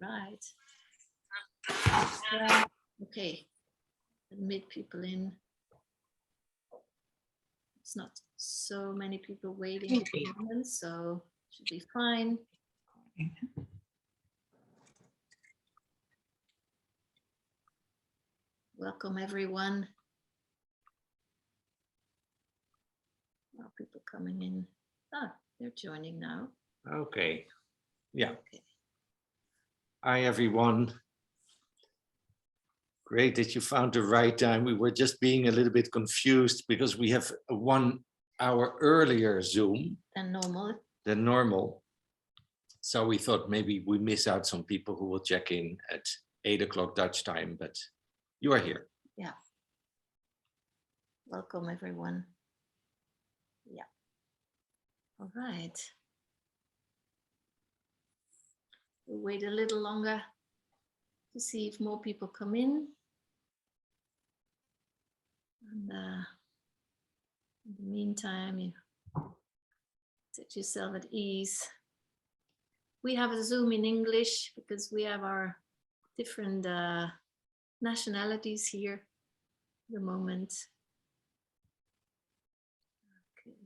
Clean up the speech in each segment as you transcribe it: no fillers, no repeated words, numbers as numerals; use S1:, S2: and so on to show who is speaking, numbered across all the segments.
S1: Right. Okay. Admit people in. It's not so many people waiting at the moment, so should be fine. Welcome everyone. Now people coming in. Ah, they're joining now.
S2: Okay. Yeah.
S1: Okay.
S2: Hi, everyone. Great that you found the right time. We were just being a little bit confused because we have a 1 hour earlier Zoom than normal. So we thought maybe we miss out some people who will check in at 8 o'clock Dutch time, but you are here.
S1: Yeah. Welcome everyone. Yeah. All right. We'll wait a little longer to see if more people come in. And in the meantime, you set yourself at ease. We have a Zoom in English because we have our different nationalities here at the moment. Okay.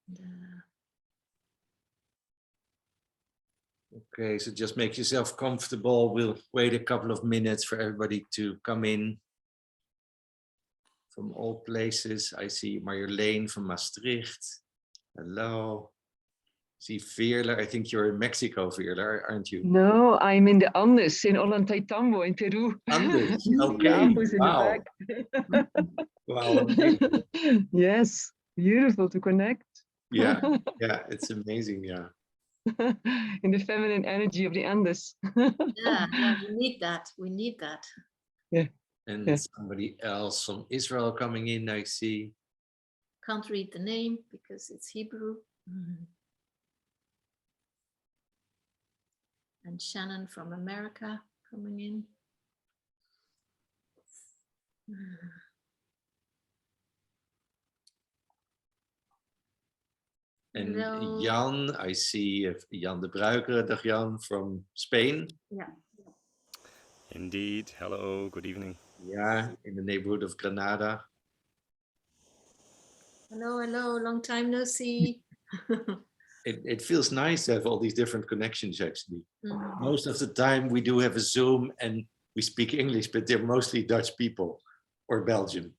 S1: And,
S2: Okay, so just make yourself comfortable. We'll wait a couple of minutes for everybody to come in from all places. I see Marjolein from Maastricht. Hello. See Veerle. I think you're in Mexico, Veerle, aren't you?
S3: No, I'm in the Andes, in Ollantaytambo, in Peru.
S2: Andes, okay.
S3: Campus in
S2: Wow.
S3: the
S2: Wow, amazing.
S3: back. Yes, beautiful to connect.
S2: Yeah, yeah, it's amazing, yeah.
S3: In the feminine energy of the Andes.
S1: yeah, we need that. We need that.
S3: Yeah.
S2: And
S3: Yeah.
S2: somebody else from Israel coming in, I see.
S1: Can't read the name because it's Hebrew. And Shannon from America coming in.
S2: And
S1: Hello.
S2: Jan, I see Jan de Bruiker, dag Jan, from Spain.
S1: Yeah.
S4: Indeed. Hello, good evening.
S2: Yeah, in the neighborhood of Granada.
S1: Hello, hello, long time no see.
S2: It feels nice to have all these different connections, actually. Most of the time we do have a Zoom and we speak English, but they're mostly Dutch people or Belgian.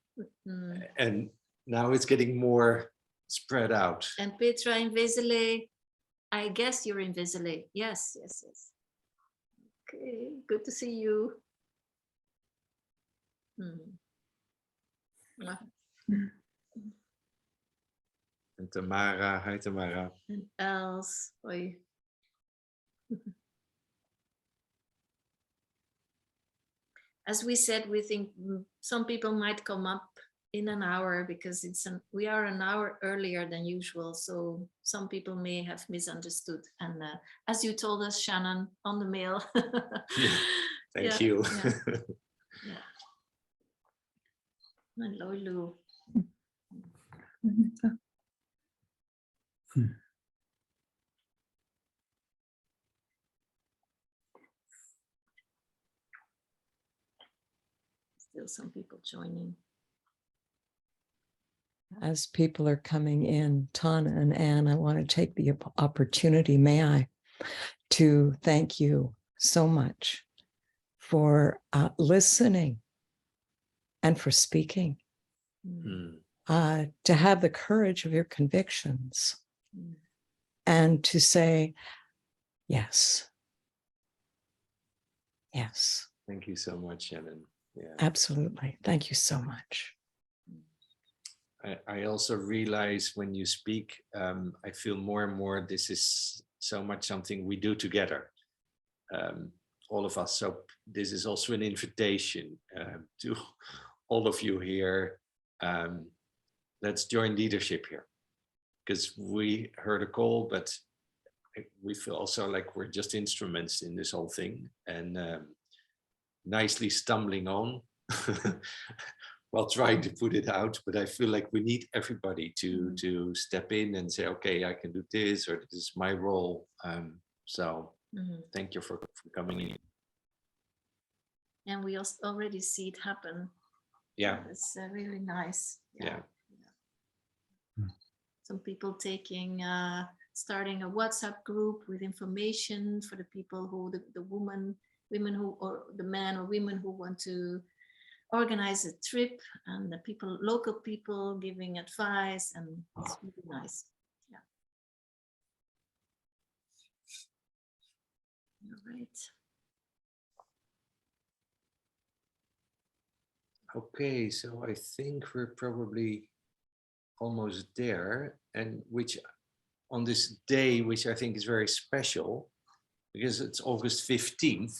S2: And now it's getting more spread out.
S1: And Petra in Vezele. I guess you're in Vezele. Yes, yes, yes. Okay, good to see you.
S2: And Tamara, hi Tamara.
S1: And Els, hoi. As we said, we think some people might come up in an hour because we are an hour earlier than usual, so some people may have misunderstood. And as you told us, Shannon, on the mail.
S2: Thank you.
S1: Yeah. Hello, Lou. Still some people joining.
S5: As people are coming in, Tana and Anne, I want to take the opportunity, may I, to thank you so much for listening and for speaking, to have the courage of your convictions and to say, yes, yes.
S2: Thank you so much, Shannon. Yeah.
S5: Absolutely. Thank you so much.
S2: I also realize when you speak, I feel more and more this is so much something we do together, all of us. So this is also an invitation to all of you here. Let's join leadership here, because we heard a call, but we feel also like we're just instruments in this whole thing, and nicely stumbling on. While trying to put it out, but I feel like we need everybody to step in and say, okay, I can do this, or this is my role. So
S1: Mhm.
S2: thank you for coming in.
S1: And we also already see it happen.
S2: Yeah,
S1: It's really nice.
S2: yeah.
S1: Some people starting a WhatsApp group with information for the people who, the women who, or the men or women who want to organize a trip, and the people, local people giving advice, and it's really nice. Yeah. All right.
S2: Okay, so I think we're probably almost there, and which on this day, which I think is very special, because it's August 15th,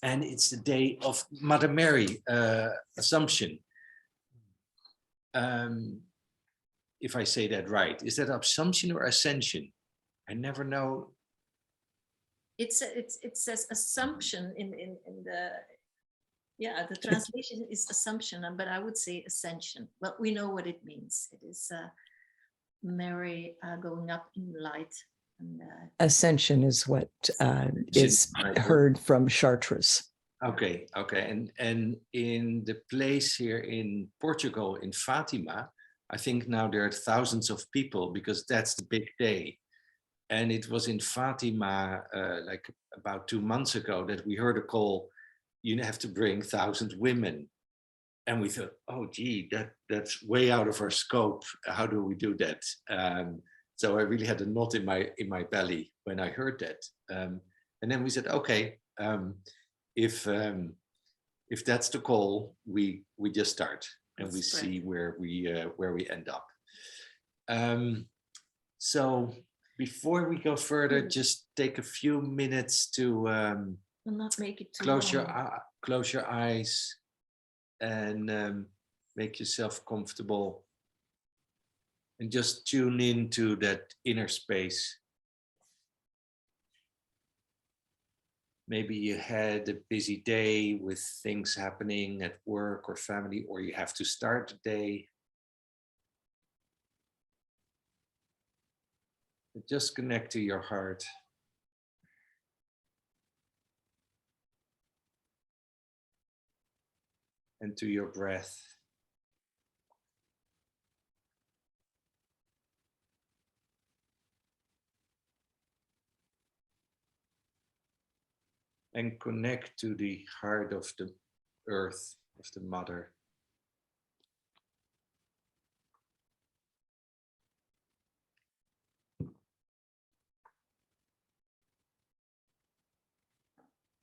S2: and it's the day of Mother Mary Assumption. If I say that right, is that Assumption or Ascension? I never know.
S1: It says assumption in the, yeah, the translation is assumption, but I would say ascension. Well, we know what it means. It is Mary going up in light. And,
S5: Ascension is what is
S2: Right.
S5: heard from Chartres.
S2: Okay, and in the place here in Portugal, in Fatima, I think now there are thousands of people because that's the big day. And it was in Fatima like about 2 months ago that we heard a call, you have to bring 1,000 women. And we thought, oh gee, that's way out of our scope. How do we do that? So I really had a knot in my belly when I heard that. And then we said, okay, if that's the call, we just start and we see where we end up. So before we go further, just take a few minutes to
S1: will not make it too
S2: close
S1: long.
S2: close your eyes and make yourself comfortable, and just tune into that inner space. Maybe you had a busy day with things happening at work or family, or you have to start the day. But just connect to your heart. And to your breath. And connect to the heart of the earth, of the mother.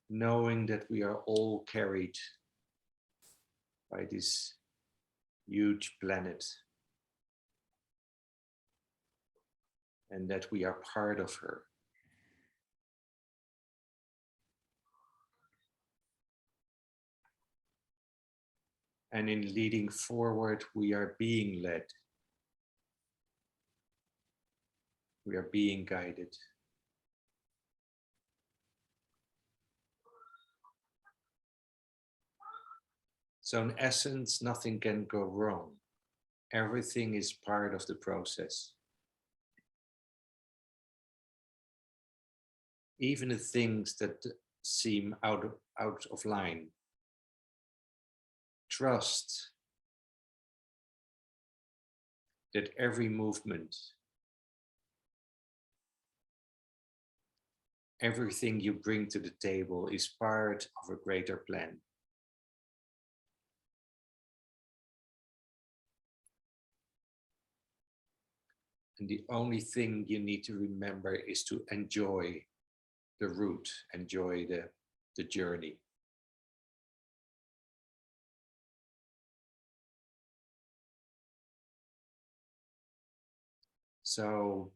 S2: Knowing that we are all carried by this huge planet, and that we are part of her. And in leading forward, we are being led. We are being guided. So in essence, nothing can go wrong. Everything is part of the process. Even the things that seem out of line. Trust that every movement, everything you bring to the table is part of a greater plan. And the only thing you need to remember is to enjoy the route, enjoy the journey. So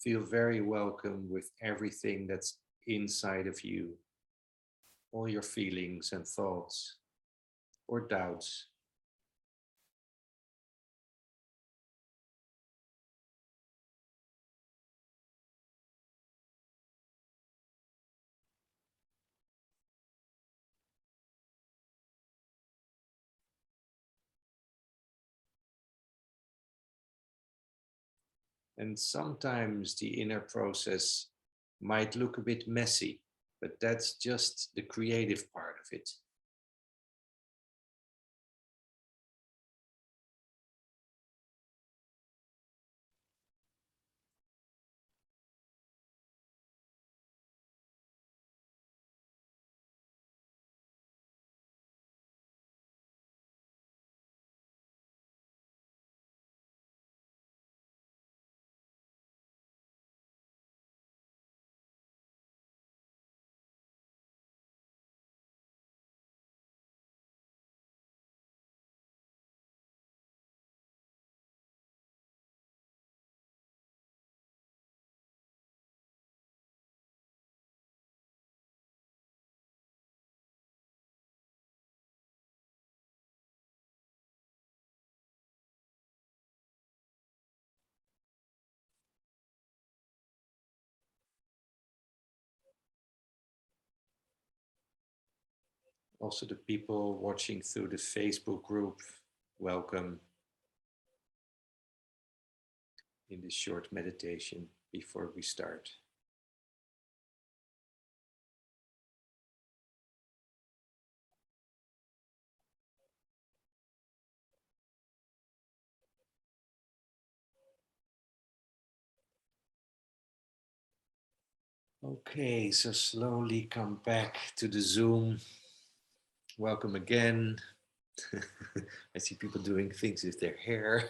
S2: feel very welcome with everything that's inside of you, all your feelings and thoughts or doubts. And sometimes the inner process might look a bit messy, but that's just the creative part of it. Also, the people watching through the Facebook group, welcome in this short meditation before we start. Okay, so slowly come back to the Zoom. Welcome again. I see people doing things with their hair.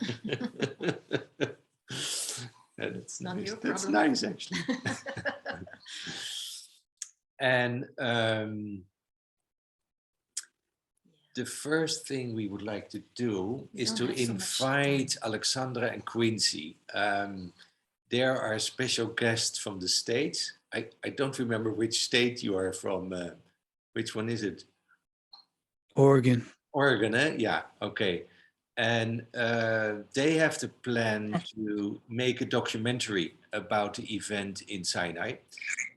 S2: That's
S1: Not
S2: nice.
S1: your
S2: That's
S1: problem.
S2: nice, actually. And the first thing we would like to do
S1: We
S2: is
S1: don't
S2: to
S1: have so much
S2: invite Alexandra and Quincy. They're our special guests from the States. I don't remember which state you are from. Which one is it?
S6: Oregon.
S2: Oregon, eh? Yeah, okay. And they have the plan to make a documentary about the event in Sinai.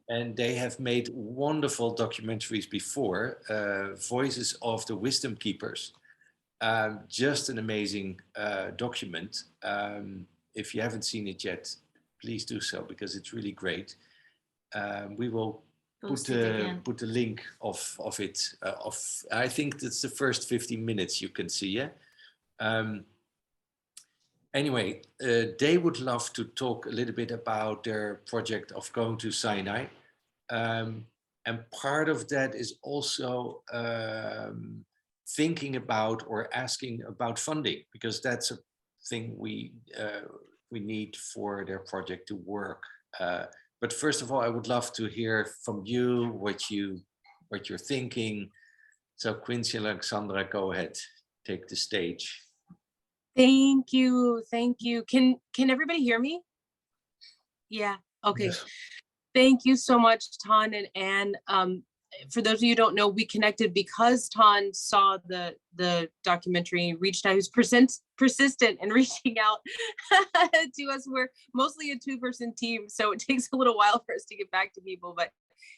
S2: And they have made wonderful documentaries before, Voices of the Wisdom Keepers. Just an amazing document. If you haven't seen it yet, please do so, because it's really great. We will put the link of it. I think that's the first 15 minutes you can see. Yeah. Anyway, they would love to talk a little bit about their project of going to Sinai. And part of that is also thinking about or asking about funding, because that's a thing we need for their project to work. But first of all, I would love to hear from you what you're thinking. So Quincy and Alexandra, go ahead, take the stage.
S7: Thank you. Thank you. Can everybody hear me? Yeah. Okay.
S6: Yes.
S7: Thank you so much, Tan and Anne. For those of you who don't know, we connected because Tan saw the documentary, reached out. He was persistent in reaching out to us. We're mostly a 2-person team, so it takes a little while for us to get back to people, but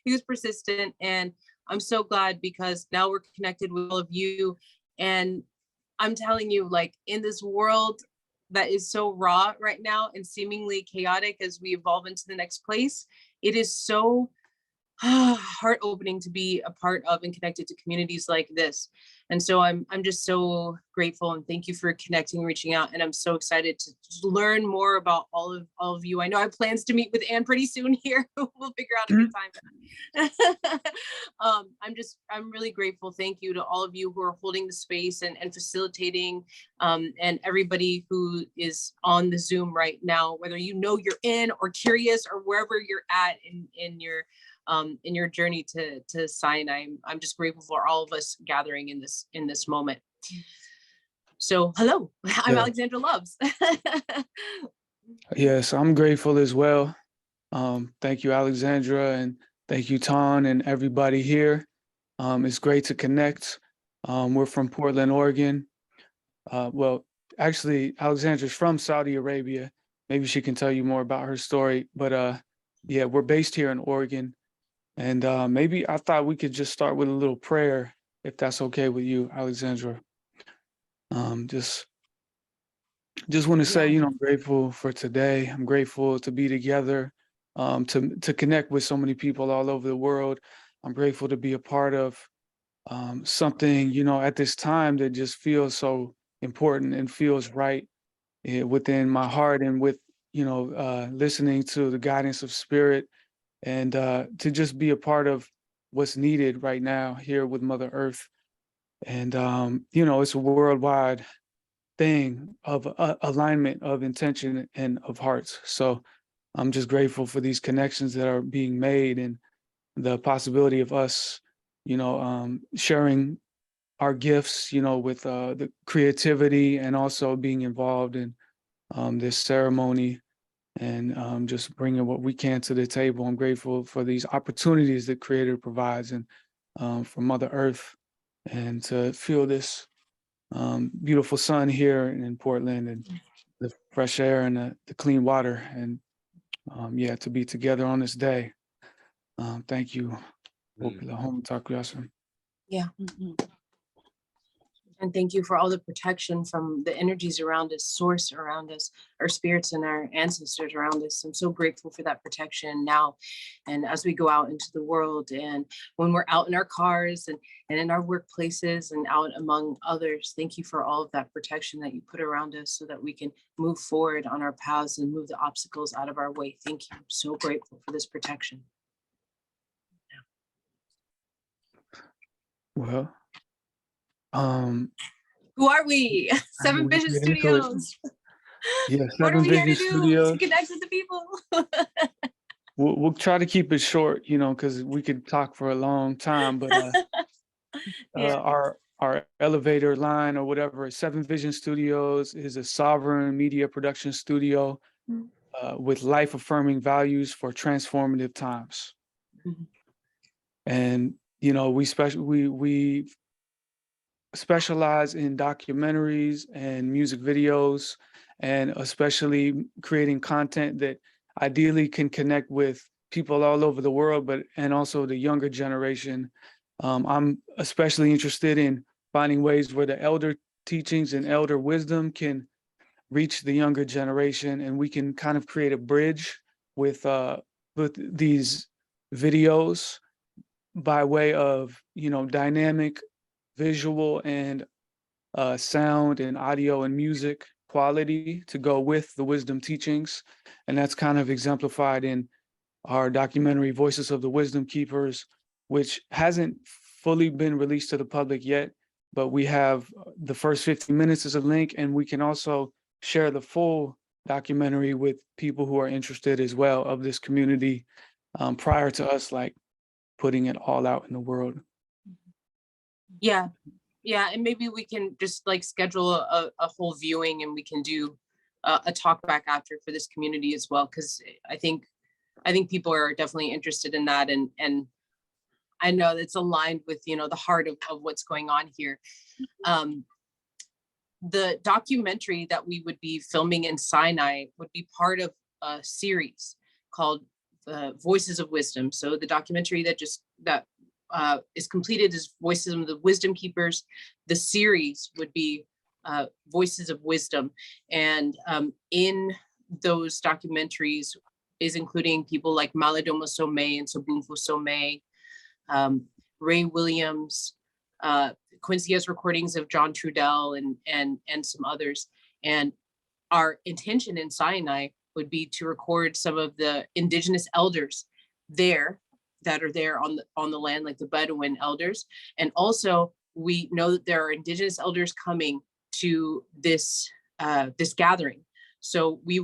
S7: he was persistent, and I'm so glad because now we're connected with all of you. And I'm telling you, like, in this world that is so raw right now and seemingly chaotic as we evolve into the next place, it is so heart opening to be a part of and connected to communities like this. And so I'm just so grateful, and thank you for connecting and reaching out. And I'm so excited to learn more about all of you. I know I have plans to meet with Anne pretty soon here. We'll figure out a good time. I'm really grateful. Thank you to all of you who are holding the space and facilitating, and everybody who is on the Zoom right now, whether you know you're in or curious or wherever you're at in your journey to Sinai. I'm just grateful for all of us gathering in this moment. So hello, I'm Alexandra Loves.
S6: Yes, I'm grateful as well. Thank you, Alexandra, and thank you, Tan, and everybody here. It's great to connect. We're from Portland, Oregon. Well, actually, Alexandra's from Saudi Arabia. Maybe she can tell you more about her story. But yeah, we're based here in Oregon. And maybe I thought we could just start with a little prayer, if that's okay with you, Alexandra. Just want to say, I'm grateful for today. I'm grateful to be together. to connect with so many people all over the world. I'm grateful to be a part of something, you know, at this time that just feels so important and feels right within my heart, and with, you know, listening to the guidance of spirit, and to just be a part of what's needed right now here with Mother Earth. And, you know, it's a worldwide thing of alignment of intention and of hearts. So I'm just grateful for these connections that are being made, and the possibility of us, you know, sharing our gifts, you know, with the creativity, and also being involved in this ceremony, and just bringing what we can to the table. I'm grateful for these opportunities that Creator provides, and for Mother Earth, and to feel this beautiful sun here in Portland, and the fresh air, and the clean water, and yeah, to be together on this day. Thank you.
S7: Yeah. And thank you for all the protection from the energies around us, source around us, our spirits and our ancestors around us. I'm so grateful for that protection now. And as we go out into the world, and when we're out in our cars, and in our workplaces, and out among others, thank you for all of that protection that you put around us, so that we can move forward on our paths and move the obstacles out of our way. Thank you. I'm so grateful for this protection.
S6: Well,
S7: who are we? Seven
S6: we'll
S7: Vision
S6: get into it.
S7: Studios.
S6: Yeah,
S7: What are
S6: Seven
S7: we here to
S6: Vision
S7: do?
S6: Studios.
S7: To connect with the people.
S6: We'll try to keep it short, you know, because we could talk for a long time. But
S7: Yeah.
S6: our elevator line, or whatever, Seven Vision Studios is a sovereign media production studio with life affirming values for transformative times.
S7: Mhm.
S6: And you know, we specialize in documentaries and music videos, and especially creating content that ideally can connect with people all over the world, and also the younger generation. I'm especially interested in finding ways where the elder teachings and elder wisdom can reach the younger generation, and we can kind of create a bridge with these videos by way of, you know, dynamic visual and sound and audio and music quality to go with the wisdom teachings. And that's kind of exemplified in our documentary Voices of the Wisdom Keepers, which hasn't fully been released to the public yet, but we have the first 15 minutes as a link, and we can also share the full documentary with people who are interested as well of this community, prior to us like putting it all out in the world.
S7: Yeah. Yeah. And maybe we can just like schedule a whole viewing, and we can do a talk back after for this community as well. Cause I think people are definitely interested in that. And I know it's aligned with, you know, the heart of what's going on here. The documentary that we would be filming in Sinai would be part of a series called Voices of Wisdom. So the documentary that is completed is Voices of the Wisdom Keepers. The series would be Voices of Wisdom. And in those documentaries is including people like Malidoma Somé and Sobunfu Somé, Ray Williams, Quincy has recordings of John Trudell and some others. And our intention in Sinai would be to record some of the indigenous elders there that are there on the land, like the Bedouin elders. And also we know that there are indigenous elders coming to this gathering. So we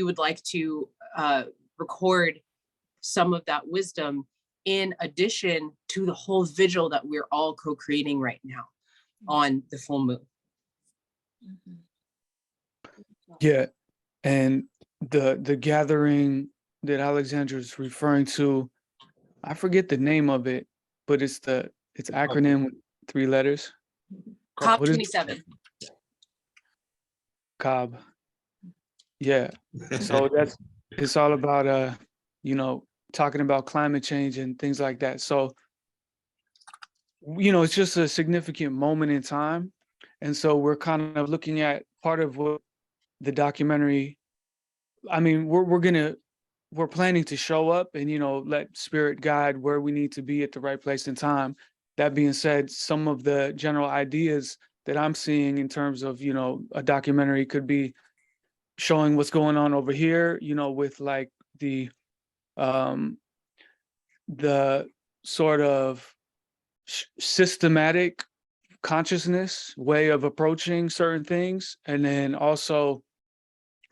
S7: would like to record some of that wisdom in addition to the whole vigil that we're all co-creating right now on the full moon.
S6: Yeah, and the gathering that Alexandra is referring to, I forget the name of it, but it's acronym with 3 letters.
S7: COP27.
S6: COB. Yeah. So it's all about you know, talking about climate change and things like that. So, you know, it's just a significant moment in time. And so we're kind of looking at part of what the documentary, I mean, we're gonna we're planning to show up and, let spirit guide where we need to be at the right place and time. That being said, some of the general ideas that I'm seeing in terms of, a documentary could be showing what's going on over here, with like the sort of systematic consciousness way of approaching certain things, and then also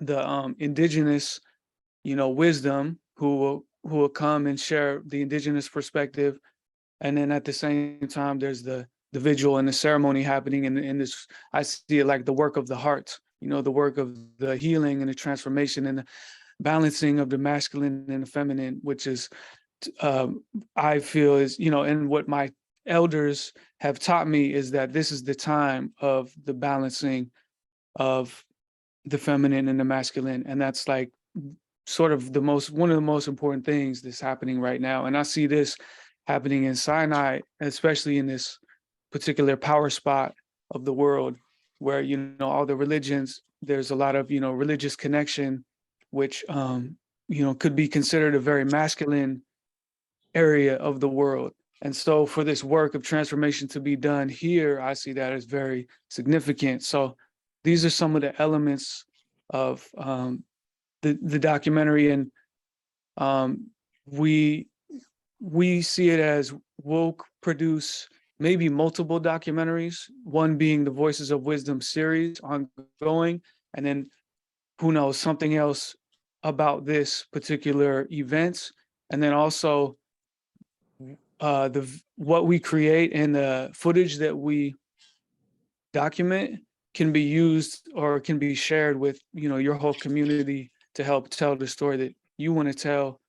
S6: the indigenous, wisdom who will come and share the indigenous perspective, and then at the same time there's the vigil and the ceremony happening in this. I see it like the work of the heart, the work of the healing and the transformation and the balancing of the masculine and the feminine, which is I feel is, and what my elders have taught me is that this is the time of the balancing of the feminine and the masculine. And that's like sort of one of the most important things that's happening right now. And I see this happening in Sinai, especially in this particular power spot of the world where, all the religions, there's a lot of, religious connection, which, could be considered a very masculine area of the world. And so for this work of transformation to be done here, I see that as very significant. So these are some of the elements of the documentary. And we see it as we'll produce maybe multiple documentaries, one being the Voices of Wisdom series ongoing, and then who knows, something else about this particular event. And then also what we create and the footage that we document can be used or can be shared with, your whole community to help tell the story that you want to tell,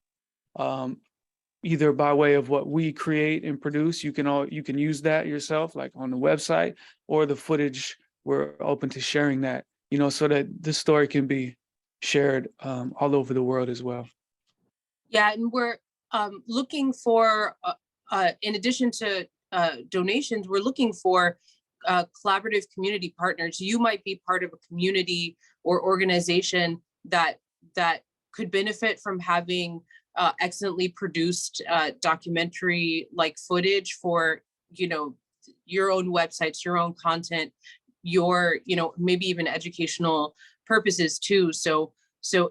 S6: either by way of what we create and produce. You can use that yourself, like on the website, or the footage, we're open to sharing that, so that this story can be shared all over the world as well.
S7: Yeah, and we're looking for, in addition to donations, we're looking for collaborative community partners. You might be part of a community or organization that could benefit from having excellently produced documentary like footage for, your own websites, your own content, your, maybe even educational purposes too. So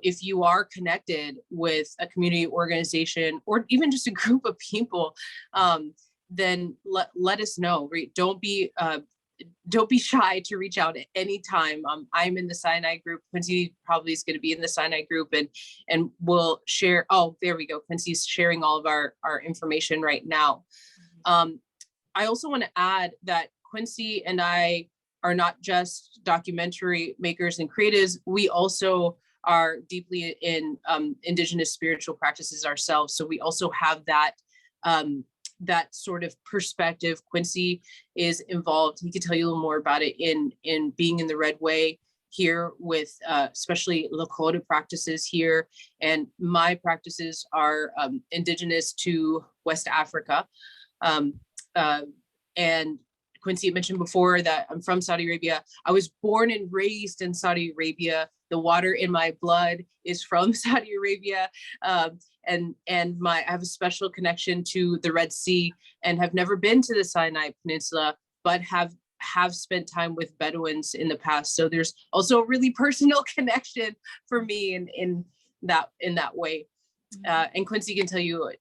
S7: if you are connected with a community organization or even just a group of people, then let us know. Right? Don't be shy to reach out at any time. I'm in the Sinai group. Quincy probably is going to be in the Sinai group, and we'll share. Oh, there we go. Quincy's sharing all of our information right now. I also want to add that Quincy and I are not just documentary makers and creatives. We also are deeply in indigenous spiritual practices ourselves. So we also have that that sort of perspective. Quincy is involved. He could tell you a little more about it in being in the Red Way here with especially Lakota practices here. And my practices are indigenous to West Africa. And Quincy mentioned before that I'm from Saudi Arabia. I was born and raised in Saudi Arabia. The water in my blood is from Saudi Arabia. And I have a special connection to the Red Sea and have never been to the Sinai Peninsula, but have spent time with Bedouins in the past. So there's also a really personal connection for me in that way. And Quincy can tell you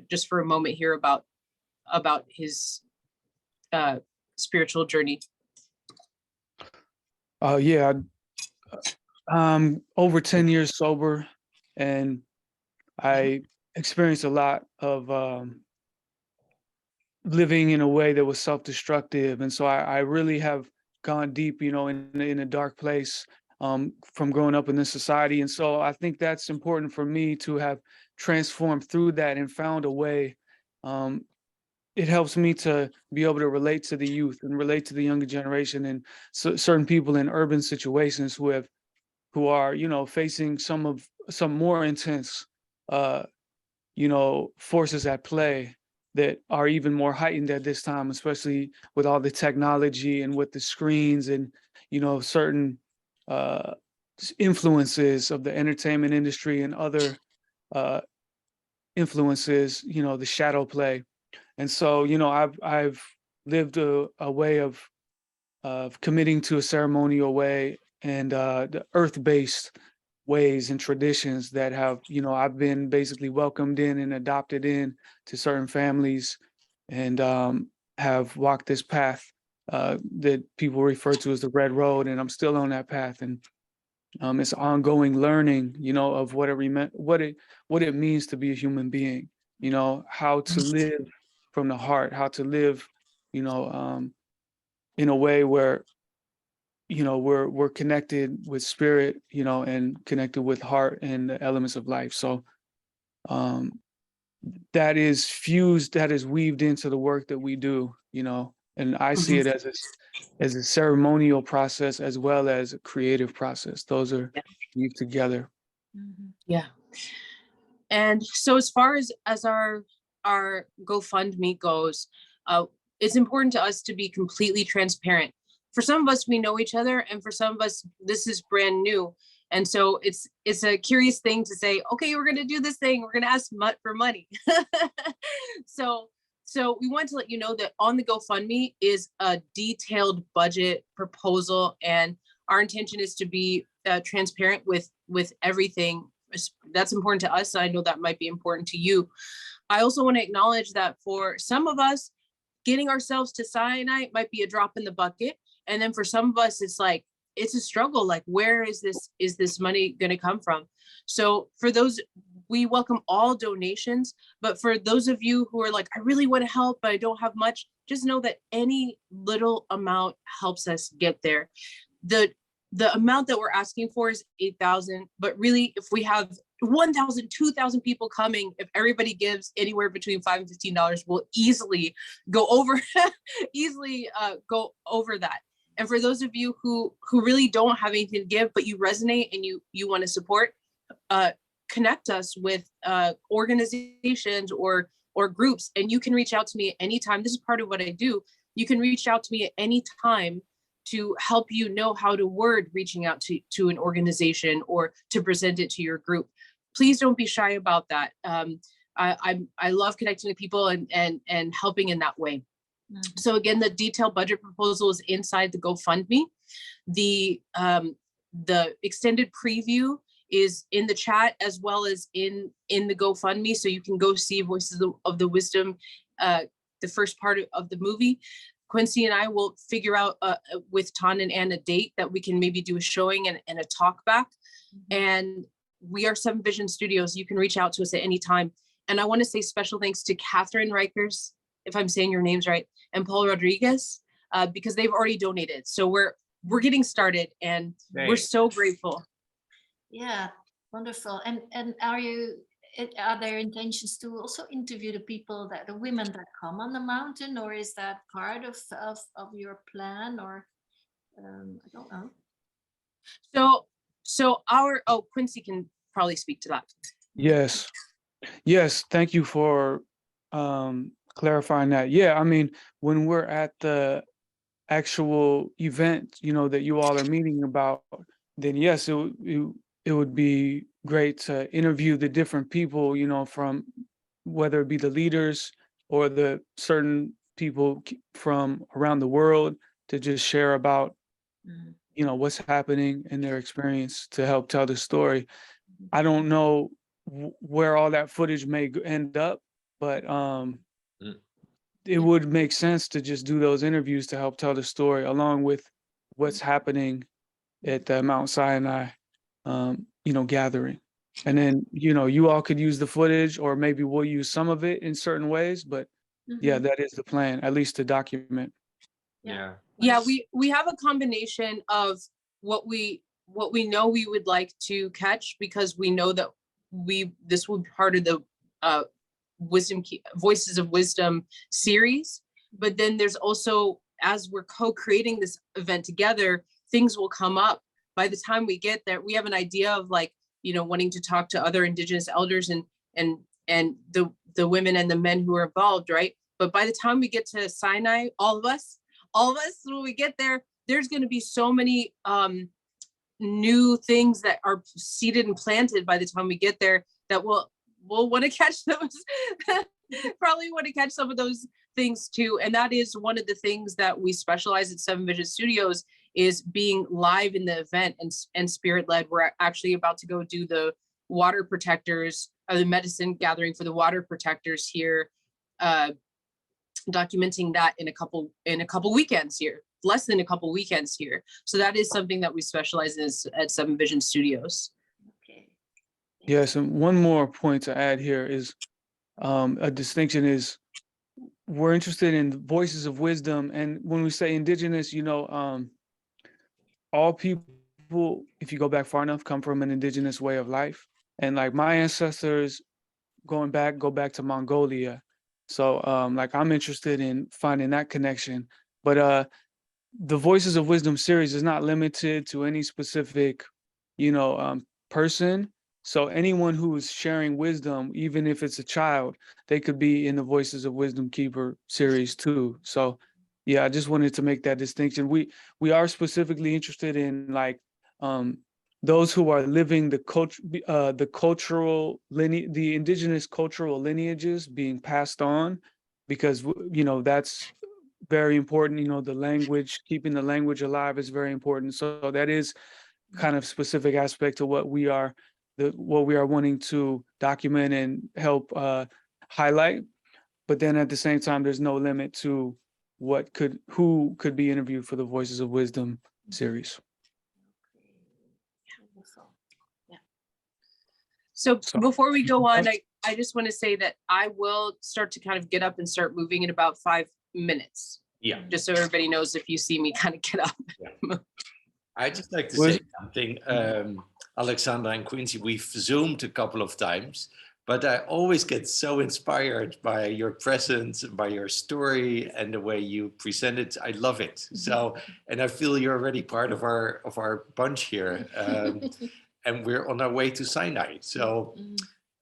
S7: just for a moment here about his spiritual journey.
S6: Yeah, over 10 years sober, and I experienced a lot of living in a way that was self-destructive. And so I really have gone deep, in a dark place from growing up in this society. And so I think that's important for me to have transformed through that and found a way. It helps me to be able to relate to the youth and relate to the younger generation and certain people in urban situations who are, facing some more intense, forces at play that are even more heightened at this time, especially with all the technology and with the screens and, certain influences of the entertainment industry and other influences, the shadow play. And so, I've lived a way of committing to a ceremonial way and the earth-based ways and traditions that have, I've been basically welcomed in and adopted in to certain families, and have walked this path that people refer to as the Red Road, and I'm still on that path. And it's ongoing learning, of what it means to be a human being, how to live from the heart, how to live, in a way where, we're connected with spirit, and connected with heart and the elements of life. So that is fused, that is weaved into the work that we do, and I see it as a ceremonial process as well as a creative process. Those are weaved together.
S7: Yeah. And so as far as our GoFundMe goes, it's important to us to be completely transparent. For some of us, we know each other, and for some of us, this is brand new. And so it's a curious thing to say, okay, we're going to do this thing. We're going to ask for money. So we want to let you know that on the GoFundMe is a detailed budget proposal, and our intention is to be transparent with everything. That's important to us. I know that might be important to you. I also want to acknowledge that for some of us, getting ourselves to Sinai might be a drop in the bucket. And then for some of us, it's a struggle. Like, where is this money going to come from? So for those, we welcome all donations. But for those of you who are like, I really want to help, but I don't have much, just know that any little amount helps us get there. The amount that we're asking for is 8,000, but really, if we have 1,000, 2,000 people coming, if everybody gives anywhere between $5 and $15, we'll easily go over, go over that. And for those of you who really don't have anything to give, but you resonate and you want to support, connect us with organizations or groups, and you can reach out to me at any time. This is part of what I do. You can reach out to me at any time to help you know how to word reaching out to an organization or to present it to your group. Please don't be shy about that. I love connecting to people and helping in that way. So again, the detailed budget proposal is inside the GoFundMe. The extended preview is in the chat as well as in the GoFundMe. So you can go see Voices of the Wisdom, the first part of the movie. Quincy and I will figure out with Ton and Ann a date that we can maybe do a showing and a talk back. And we are Seven Vision Studios. You can reach out to us at any time. And I want to say special thanks to Catherine Rikers, if I'm saying your names right, and Paul Rodriguez, because they've already donated. So we're getting started, and we're so grateful.
S1: Yeah, wonderful. And are there intentions to also interview the women that come on the mountain, or is that part of your plan, or I don't know.
S7: So Quincy can probably speak to that.
S6: Yes. Thank you for clarifying that. Yeah, I mean, when we're at the actual event, that you all are meeting about, then yes, it would be great to interview the different people, from whether it be the leaders or the certain people from around the world, to just share about, what's happening in their experience to help tell the story. I don't know where all that footage may end up, but it would make sense to just do those interviews to help tell the story, along with what's happening at the Mount Sinai, gathering. And then, you all could use the footage, or maybe we'll use some of it in certain ways, but yeah, that is the plan, at least to document.
S2: Yeah.
S7: Yeah, we have a combination of what we know we would like to catch, because we know that this will be part of the Voices of Wisdom series. But then there's also, as we're co-creating this event together, things will come up. By the time we get there, we have an idea of wanting to talk to other Indigenous elders and the women and the men who are involved, right? But by the time we get to Sinai, all of us, when we get there, there's going to be so many new things that are seeded and planted by the time we get there that will will want to catch those, probably want to catch some of those things too. And that is one of the things that we specialize at Seven Vision Studios, is being live in the event and spirit led. We're actually about to go do the water protectors, or the medicine gathering for the water protectors here, documenting that in a couple weekends here, less than a couple weekends here. So that is something that we specialize in at Seven Vision Studios.
S1: Okay.
S6: Yes, and one more point to add here is a distinction is we're interested in voices of wisdom. And when we say indigenous, all people, if you go back far enough, come from an indigenous way of life. And like my ancestors go back to Mongolia. So like I'm interested in finding that connection. But the Voices of Wisdom series is not limited to any specific, person. So anyone who is sharing wisdom, even if it's a child, they could be in the Voices of Wisdom Keeper series too. So yeah, I just wanted to make that distinction. We are specifically interested in like those who are living the cultural lineage, the indigenous cultural lineages being passed on, because that's very important. The language, keeping the language alive is very important. So that is kind of specific aspect to what we are wanting to document and help highlight. But then at the same time, there's no limit to who could be interviewed for the Voices of Wisdom series.
S7: So
S6: So-
S7: before we go on, I just want to say that I will start to kind of get up and start moving in about 5 minutes,
S2: Yeah.
S7: just so everybody knows if you see me kind of get up.
S2: I'd just like to
S6: Was-
S2: say something. Alexandra and Quincy, we've Zoomed a couple of times, but I always get so inspired by your presence, by your story, and the way you present it. I love it. So, and I feel you're already part of our bunch here, and we're on our way to Sinai. So,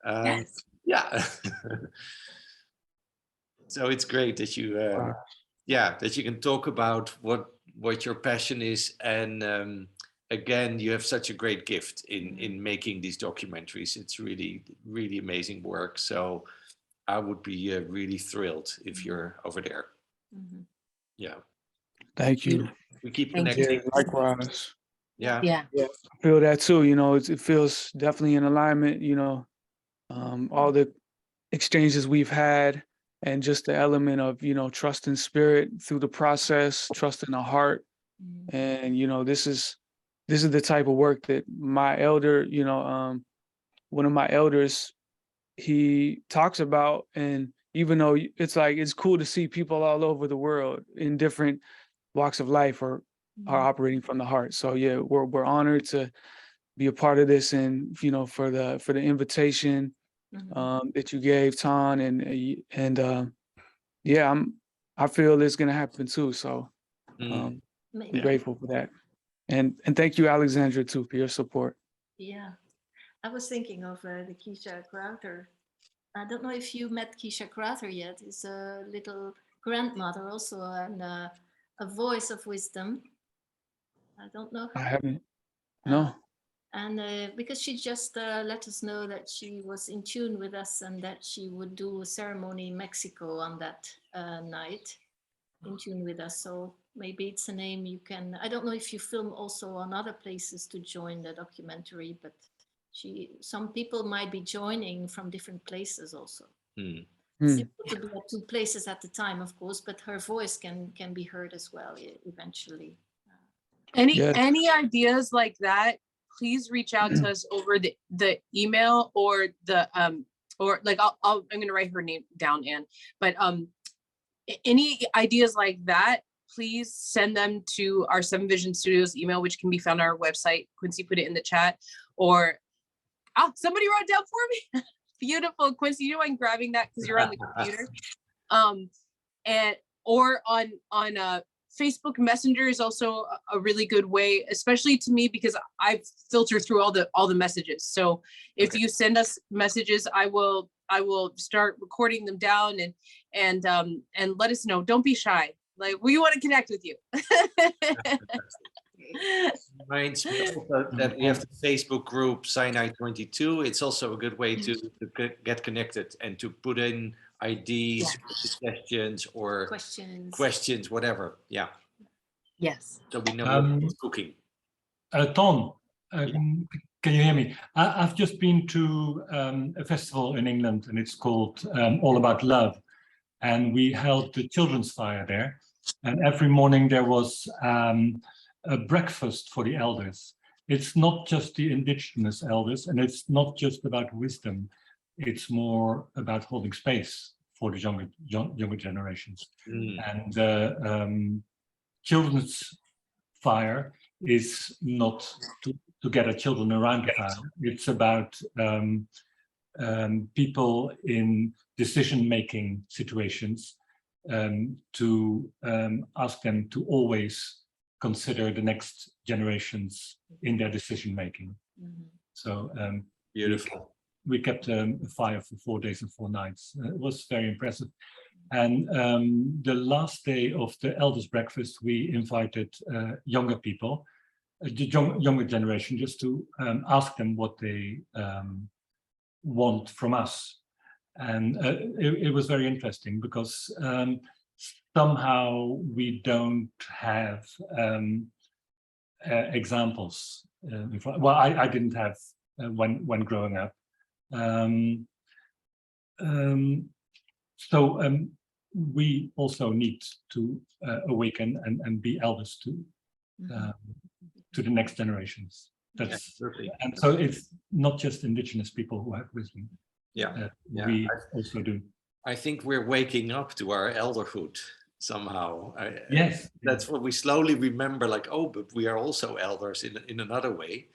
S7: Yes.
S2: yeah. So it's great that you, that you can talk about what your passion is, and again, you have such a great gift in making these documentaries. It's really, really amazing work. So I would be really thrilled if you're over there. Yeah.
S6: Thank you.
S2: We keep
S7: Thank
S6: Yeah,
S2: connecting.
S6: likewise.
S2: Yeah.
S7: Yeah.
S6: I feel that too. It feels definitely in alignment. All the exchanges we've had, and just the element of trust in spirit through the process, trust in the heart, and this is the type of work that my elder, one of my elders, he talks about. And even though it's cool to see people all over the world in different walks of life are operating from the heart. So yeah, we're honored to be a part of this, and for the invitation that you gave, Ton, and I feel it's gonna happen too. So I'm grateful for that, and thank you, Alexandra, too, for your support.
S1: Yeah, I was thinking of the Keisha Crowther. I don't know if you met Keisha Crowther yet. It's a little grandmother also, and a voice of wisdom. I don't know
S6: I
S1: her.
S6: haven't. No.
S1: And because she just let us know that she was in tune with us and that she would do a ceremony in Mexico on that night, in tune with us. So maybe it's a name you can, I don't know if you film also on other places to join the documentary, but some people might be joining from different places also. It's difficult to be at 2 places at the time, of course, but her voice can be heard as well eventually.
S7: Any ideas like that, please reach out to us over the email or the or like I'm gonna write her name down, Anne, but any ideas like that, please send them to our Seven Vision Studios email, which can be found on our website. Quincy put it in the chat, or somebody wrote it down for me. Beautiful, Quincy, you don't mind grabbing that because you're on the computer. Or on Facebook Messenger is also a really good way, especially to me, because I filter through all the messages. So if you send us messages, I will start recording them down and let us know. Don't be shy. Like, we want to connect with you.
S2: Reminds me also that we have the Facebook group Sinai 22. It's also a good way to get connected and to put in ideas, suggestions, or questions, whatever. Yeah.
S7: Yes.
S2: So we know what's cooking.
S8: Tom, can you hear me? I've just been to a festival in England, and it's called All About Love. And we held the children's fire there. And every morning there was a breakfast for the elders. It's not just the indigenous elders, and it's not just about wisdom. It's more about holding space for the younger generations. And the children's fire is not to gather children around the fire. It's about people in decision-making situations, to ask them to always consider the next generations in their decision-making. So
S2: beautiful.
S8: We kept a fire for 4 days and 4 nights. It was very impressive. And the last day of the elders' breakfast, we invited younger people, the younger generation, just to ask them what they want from us. And it was very interesting because somehow we don't have examples. Well, I didn't have when growing up. So we also need to awaken and be elders to the next generations. That's and so it's not just indigenous people who have wisdom. We also do.
S2: I think we're waking up to our elderhood somehow.
S8: Yes,
S2: that's what we slowly remember. Like, oh, but we are also elders in another way,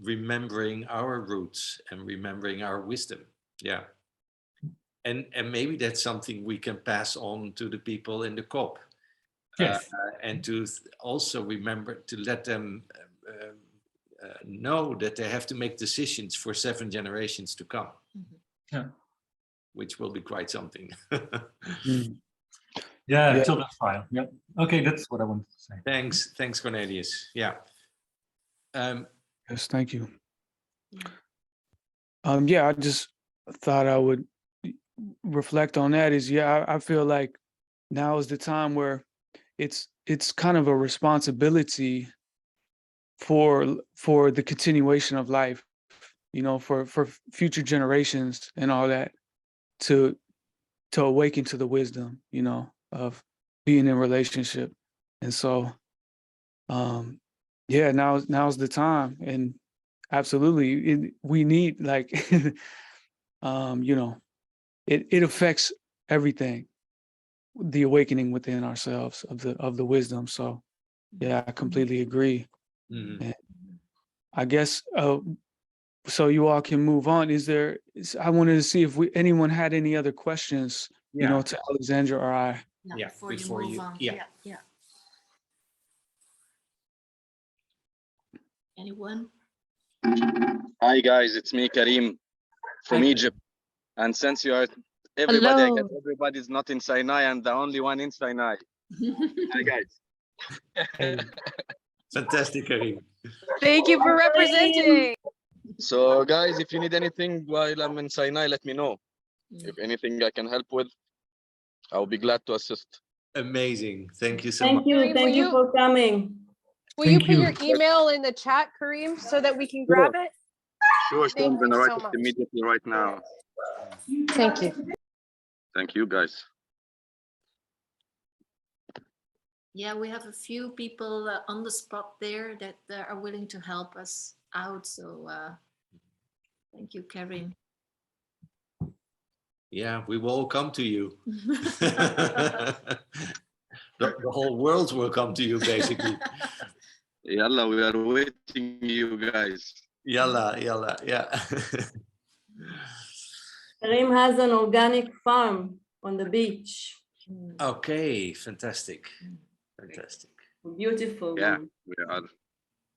S2: remembering our roots and remembering our wisdom. Yeah, and maybe that's something we can pass on to the people in the COP.
S8: Yes,
S2: and to also remember to let them know that they have to make decisions for 7 generations to come.
S8: Yeah.
S2: Which will be quite something.
S8: Yeah, children's fire. Yeah. Okay, that's what I wanted to say.
S2: Thanks, Cornelius. Yeah.
S6: Yes, thank you. Yeah, I just thought I would reflect on that. I feel like now is the time where it's kind of a responsibility for the continuation of life, for future generations and all that, to awaken to the wisdom, of being in relationship. And so now's the time. And absolutely we need, like, it affects everything, the awakening within ourselves of the wisdom. So yeah, I completely agree. And I guess so you all can move on. I wanted to see if anyone had any other questions, to Alexandra or I.
S1: Yeah, before you move on. Yeah. Anyone?
S9: Hi guys, it's me, Karim, from Egypt. And since you are everybody, I guess everybody's not in Sinai and the only one in Sinai. Hi guys.
S2: Fantastic, Karim.
S7: Thank you for representing.
S9: So guys, if you need anything while I'm in Sinai, let me know. If anything I can help with, I'll be glad to assist.
S2: Amazing. Thank you so much.
S10: Thank you for coming.
S7: Will you put your email in the chat, Karim, so that we can grab it?
S9: Sure, I'm
S7: Thank
S9: gonna
S7: you
S9: write
S7: so
S9: it
S7: much.
S9: immediately right now.
S7: Thank you.
S9: Thank you guys.
S1: Yeah, we have a few people on the spot there that are willing to help us out. So thank you, Karim.
S2: Yeah, we will all come to you. The whole world will come to you, basically.
S9: Yalla, we are waiting you guys.
S2: Yalla, yeah.
S10: Karim has an organic farm on the beach.
S2: Okay, fantastic.
S10: Beautiful.
S9: Yeah,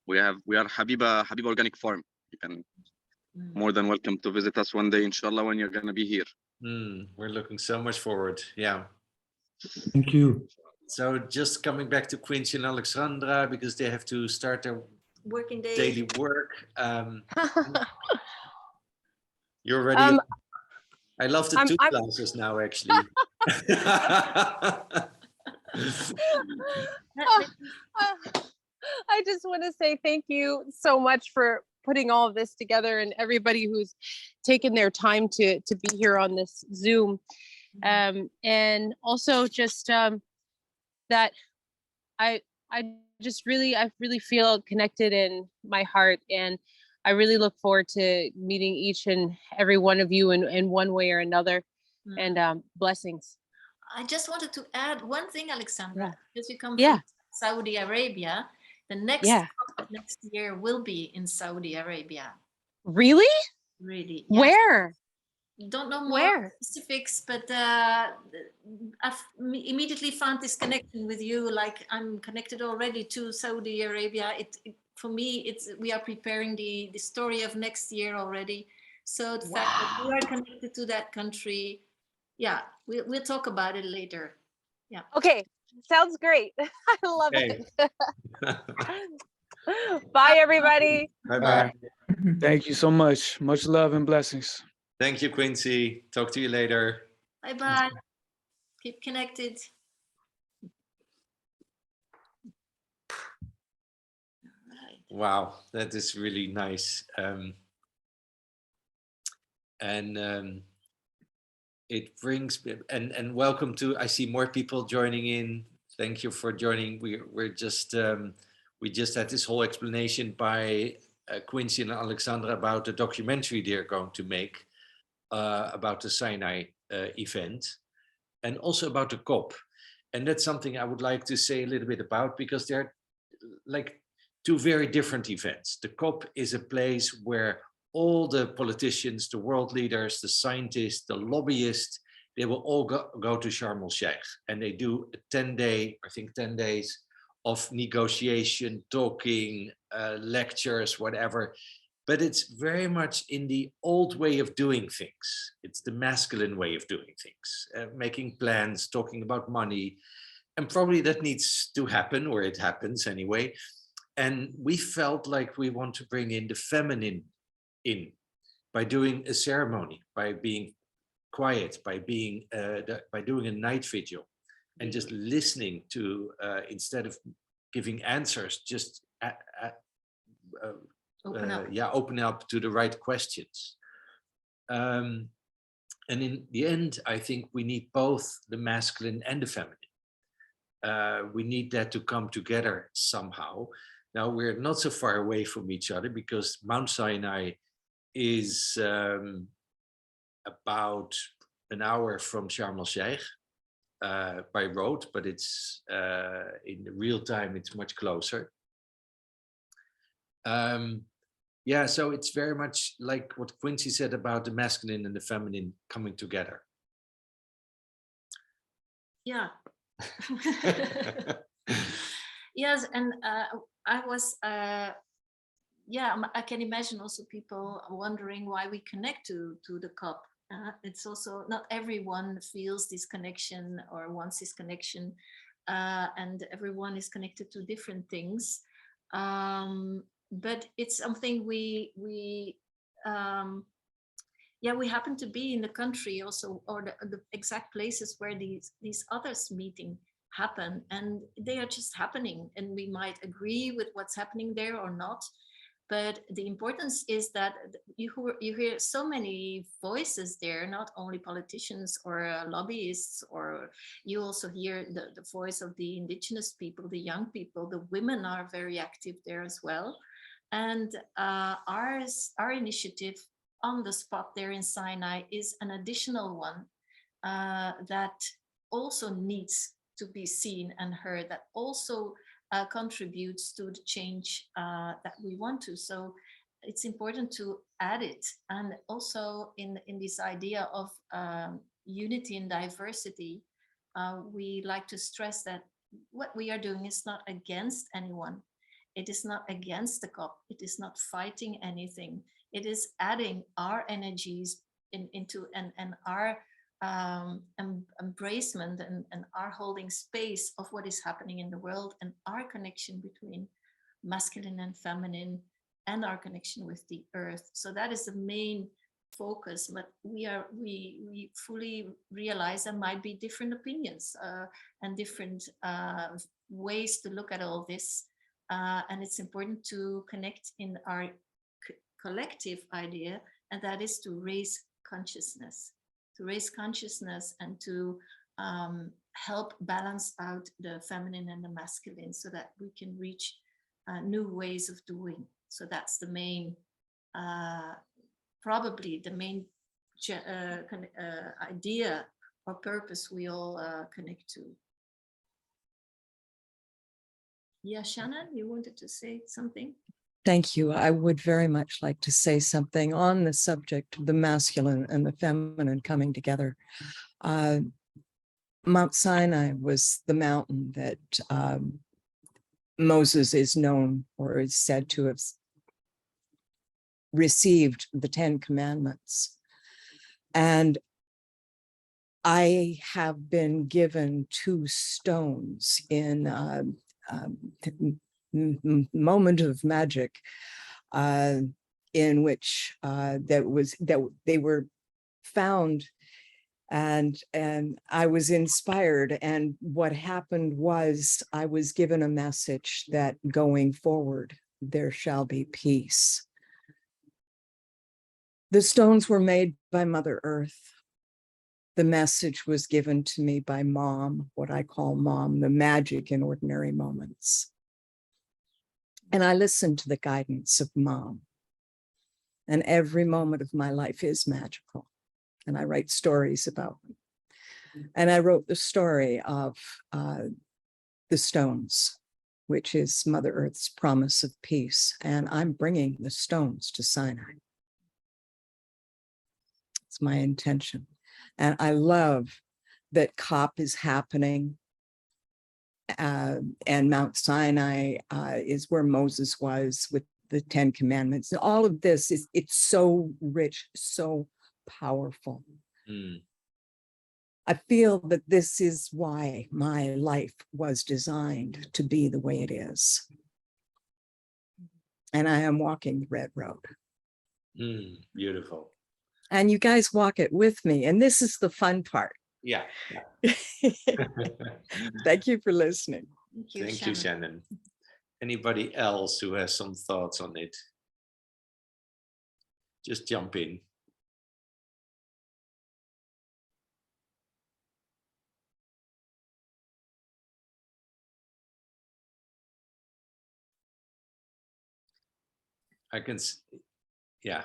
S9: we are Habiba Organic Farm. You can more than welcome to visit us one day, inshallah, when you're gonna be here.
S2: We're looking so much forward. Yeah.
S8: Thank you.
S2: So just coming back to Quincy and Alexandra, because they have to start their
S1: Working day.
S2: daily work. You're ready. I love the two classes now, actually.
S7: I just want to say thank you so much for putting all of this together and everybody who's taken their time to be here on this Zoom. And also just that I really feel connected in my heart, and I really look forward to meeting each and every one of you in one way or another. And blessings.
S1: I just wanted to add one thing, Alexandra, because you come
S7: Yeah.
S1: from Saudi Arabia. The next COP next year will be in Saudi Arabia.
S7: Really?
S1: Really? Yes.
S7: Where?
S1: Don't know more
S7: Where?
S1: specifics, but I've immediately found this connection with you. Like I'm connected already to Saudi Arabia. For me, we are preparing the story of next year already. So the fact that we are connected to that country, yeah, we'll talk about it later. Yeah.
S7: Okay, sounds great. I love it. Bye, everybody.
S2: Bye-bye.
S6: Thank you so much. Much love and blessings.
S2: Thank you, Quincy. Talk to you later.
S1: Bye-bye. Keep connected.
S2: Wow, that is really nice. It brings and welcome to. I see more people joining in. Thank you for joining. We just had this whole explanation by Quincy and Alexandra about the documentary they're going to make about the Sinai event, and also about the COP. And that's something I would like to say a little bit about, because they're like two very different events. The COP is a place where all the politicians, the world leaders, the scientists, the lobbyists, they will all go to Sharm el-Sheikh, and they do a 10 days of negotiation, talking, lectures, whatever. But it's very much in the old way of doing things. It's the masculine way of doing things, making plans, talking about money. And probably that needs to happen, or it happens anyway. And we felt like we want to bring in the feminine in by doing a ceremony, by being quiet, by doing a night vigil, and just listening to, instead of giving answers, just open up to the right questions. And in the end, I think we need both the masculine and the feminine. We need that to come together somehow. Now, we're not so far away from each other, because Mount Sinai is about an hour from Sharm el-Sheikh by road, but it's in real time, it's much closer. Yeah, so it's very much like what Quincy said about the masculine and the feminine coming together.
S1: Yeah. Yes, and I was, yeah, I can imagine also people wondering why we connect to the COP. It's also not everyone feels this connection or wants this connection, and everyone is connected to different things. But it's something we happen to be in the country also, or the exact places where these others meeting happen, and they are just happening, and we might agree with what's happening there or not. But the importance is that you hear so many voices there, not only politicians or lobbyists, or you also hear the voice of the indigenous people, the young people, the women are very active there as well. And our initiative on the spot there in Sinai is an additional one that also needs to be seen and heard, that also contributes to the change that we want to. So it's important to add it. And also in this idea of unity and diversity, we like to stress that what we are doing is not against anyone. It is not against the COP. It is not fighting anything. It is adding our energies into and our embracement and our holding space of what is happening in the world and our connection between masculine and feminine and our connection with the earth. So that is the main focus, but we fully realize there might be different opinions and different ways to look at all this, and it's important to connect in our collective idea, and that is to raise consciousness and to help balance out the feminine and the masculine so that we can reach new ways of doing. So that's the main probably the main idea or purpose we all connect to. Yeah, Shannon, you wanted to say something?
S5: Thank you. I would very much like to say something on the subject of the masculine and the feminine coming together. Mount Sinai was the mountain that Moses is known or is said to have received the 10 Commandments. And I have been given 2 stones in moment of magic in which that they were found, and I was inspired, and what happened was I was given a message that going forward there shall be peace. The stones were made by Mother Earth. The message was given to me by Mom, what I call Mom, the magic in ordinary moments. And I listened to the guidance of Mom. And every moment of my life is magical. And I write stories about them. And I wrote the story of the stones, which is Mother Earth's promise of peace. And I'm bringing the stones to Sinai. It's my intention. And I love that COP is happening. And Mount Sinai is where Moses was with the 10 Commandments. And all of this it's so rich, so powerful. I feel that this is why my life was designed to be the way it is. And I am walking the red road.
S2: Beautiful.
S5: And you guys walk it with me. And this is the fun part.
S2: Yeah.
S5: Thank you for listening.
S2: Thank you, Shannon. Anybody else who has some thoughts on it? Just jump in. I can, yeah.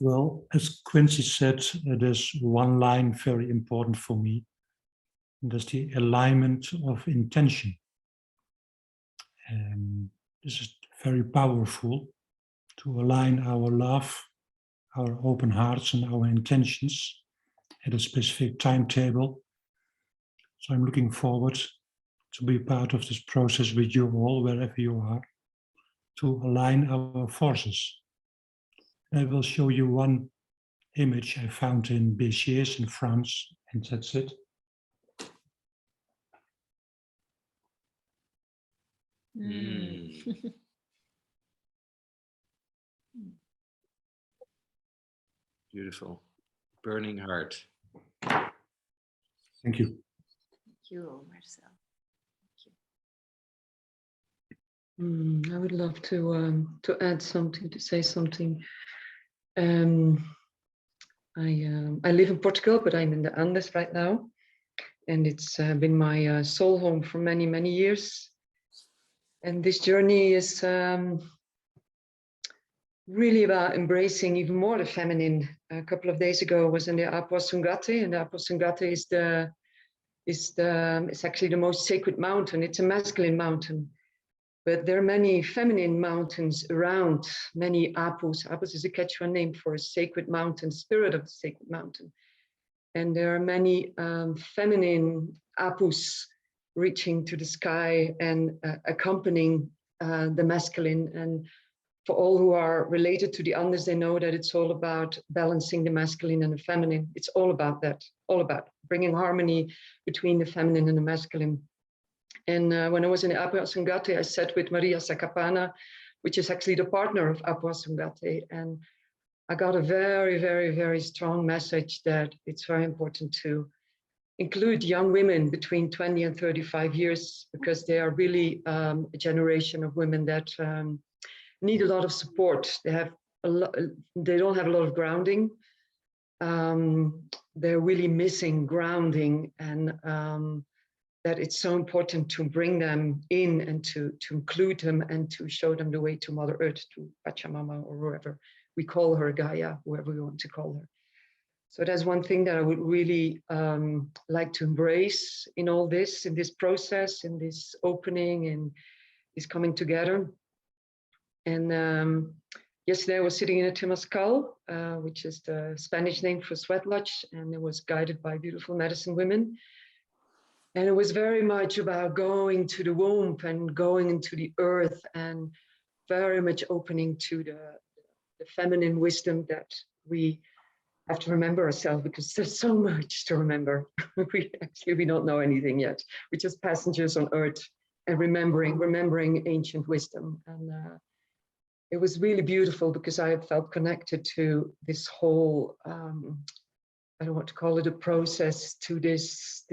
S8: Well, as Quincy said, there's one line very important for me. And that's the alignment of intention. And this is very powerful to align our love, our open hearts and our intentions at a specific timetable. So I'm looking forward to be part of this process with you all, wherever you are, to align our forces. I will show you one image I found in Béziers in France, and that's it.
S2: Beautiful. Burning heart.
S8: Thank you.
S1: Thank you, Marcel.
S3: I would love to add something, to say something. I live in Portugal, but I'm in the Andes right now, and it's been my soul home for many, many years. And this journey is really about embracing even more the feminine. A couple of days ago I was in the Apo Sungate, and the Apo Sungate is actually the most sacred mountain. It's a masculine mountain. But there are many feminine mountains around, many apus. Apus is a Quechua name for a sacred mountain, spirit of the sacred mountain. And there are many feminine apus reaching to the sky and accompanying the masculine. And for all who are related to the Andes, they know that it's all about balancing the masculine and the feminine. It's all about that, all about bringing harmony between the feminine and the masculine. And when I was in Apua Sungate, I sat with Maria Sacapana, which is actually the partner of Apua Sungate. And I got a very, very, very strong message that it's very important to include young women between 20 and 35 years, because they are really a generation of women that need a lot of support. They have they don't have a lot of grounding. They're really missing grounding, and that it's so important to bring them in and to include them and to show them the way to Mother Earth, to Pachamama, or whoever we call her, Gaia, whoever we want to call her. So that's one thing that I would really like to embrace in all this, in this process, in this opening, and this coming together. And yesterday I was sitting in a Temazcal, which is the Spanish name for sweat lodge, and it was guided by beautiful medicine women. And it was very much about going to the womb and going into the earth, and very much opening to the feminine wisdom that we have to remember ourselves, because there's so much to remember. we don't know anything yet. We're just passengers on earth, and remembering ancient wisdom. And it was really beautiful, because I had felt connected to this whole, I don't want to call it a process, to this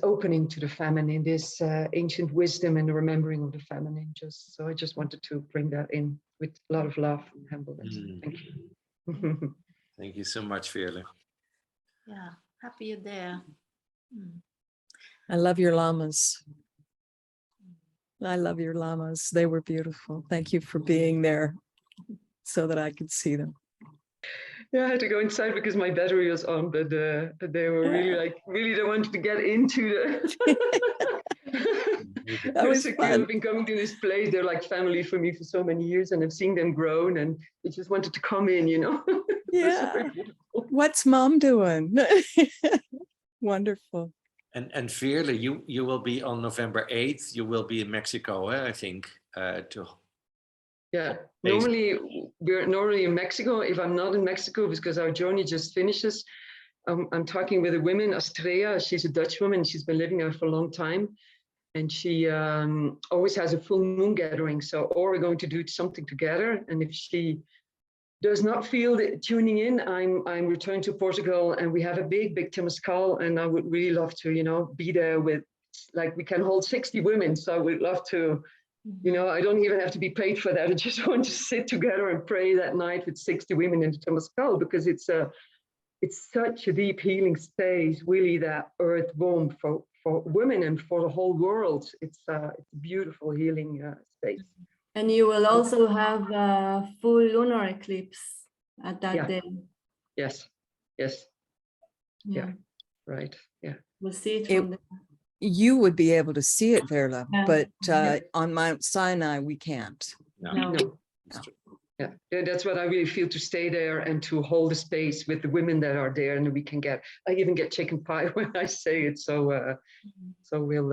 S3: opening to the feminine, this ancient wisdom and the remembering of the feminine. So I just wanted to bring that in with a lot of love and humbleness. Thank you.
S2: Thank you so much, Veerle.
S1: Yeah, happy you're there.
S5: I love your llamas. I love your llamas. They were beautiful. Thank you for being there so that I could see them.
S3: Yeah, I had to go inside because my battery was on, but they were really they wanted to get into the.
S5: That was fun.
S3: I've been coming to this place. They're like family for me for so many years, and I've seen them grown, and they just wanted to come in, you know.
S5: Yeah. What's mom doing? Wonderful.
S2: And Veerle, you will be on November 8th. You will be in Mexico, I think.
S3: Yeah, normally we're in Mexico. If I'm not in Mexico, because our journey just finishes, I'm talking with a woman, Astrea. She's a Dutch woman. She's been living there for a long time, and she always has a full moon gathering. So, or we're going to do something together. And if she does not feel tuning in, I'm returned to Portugal, and we have a big Temazcal, and I would really love to, you know, be there with, like, we can hold 60 women. So I would love to. You know, I don't even have to be paid for that. I just want to sit together and pray that night with 60 women in the Temazcal, because it's such a deep healing space, really, that earth womb for women and for the whole world. It's a beautiful healing space.
S10: And you will also have a full lunar eclipse at that day.
S3: Yes. Yeah. Right. Yeah.
S10: We'll see it from there.
S5: You would be able to see it, Veerle, but on Mount Sinai, we can't.
S3: No. Yeah, that's what I really feel, to stay there and to hold the space with the women that are there, and we can I even get chicken pie when I say it. So we'll,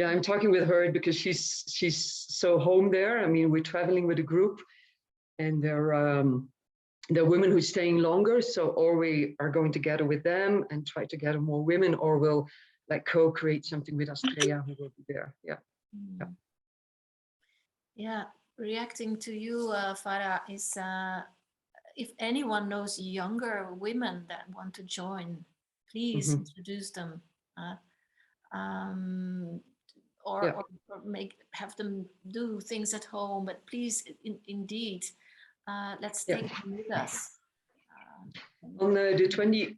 S3: I'm talking with her because she's so home there. I mean, we're traveling with a group, and there are women who are staying longer. So, or we are going together with them and try to gather more women, or we'll like co-create something with Australia who will be there.
S1: Yeah, reacting to you, Farah, is if anyone knows younger women that want to join, please introduce them, or have them do things at home. But please, indeed, let's take them with us.
S3: On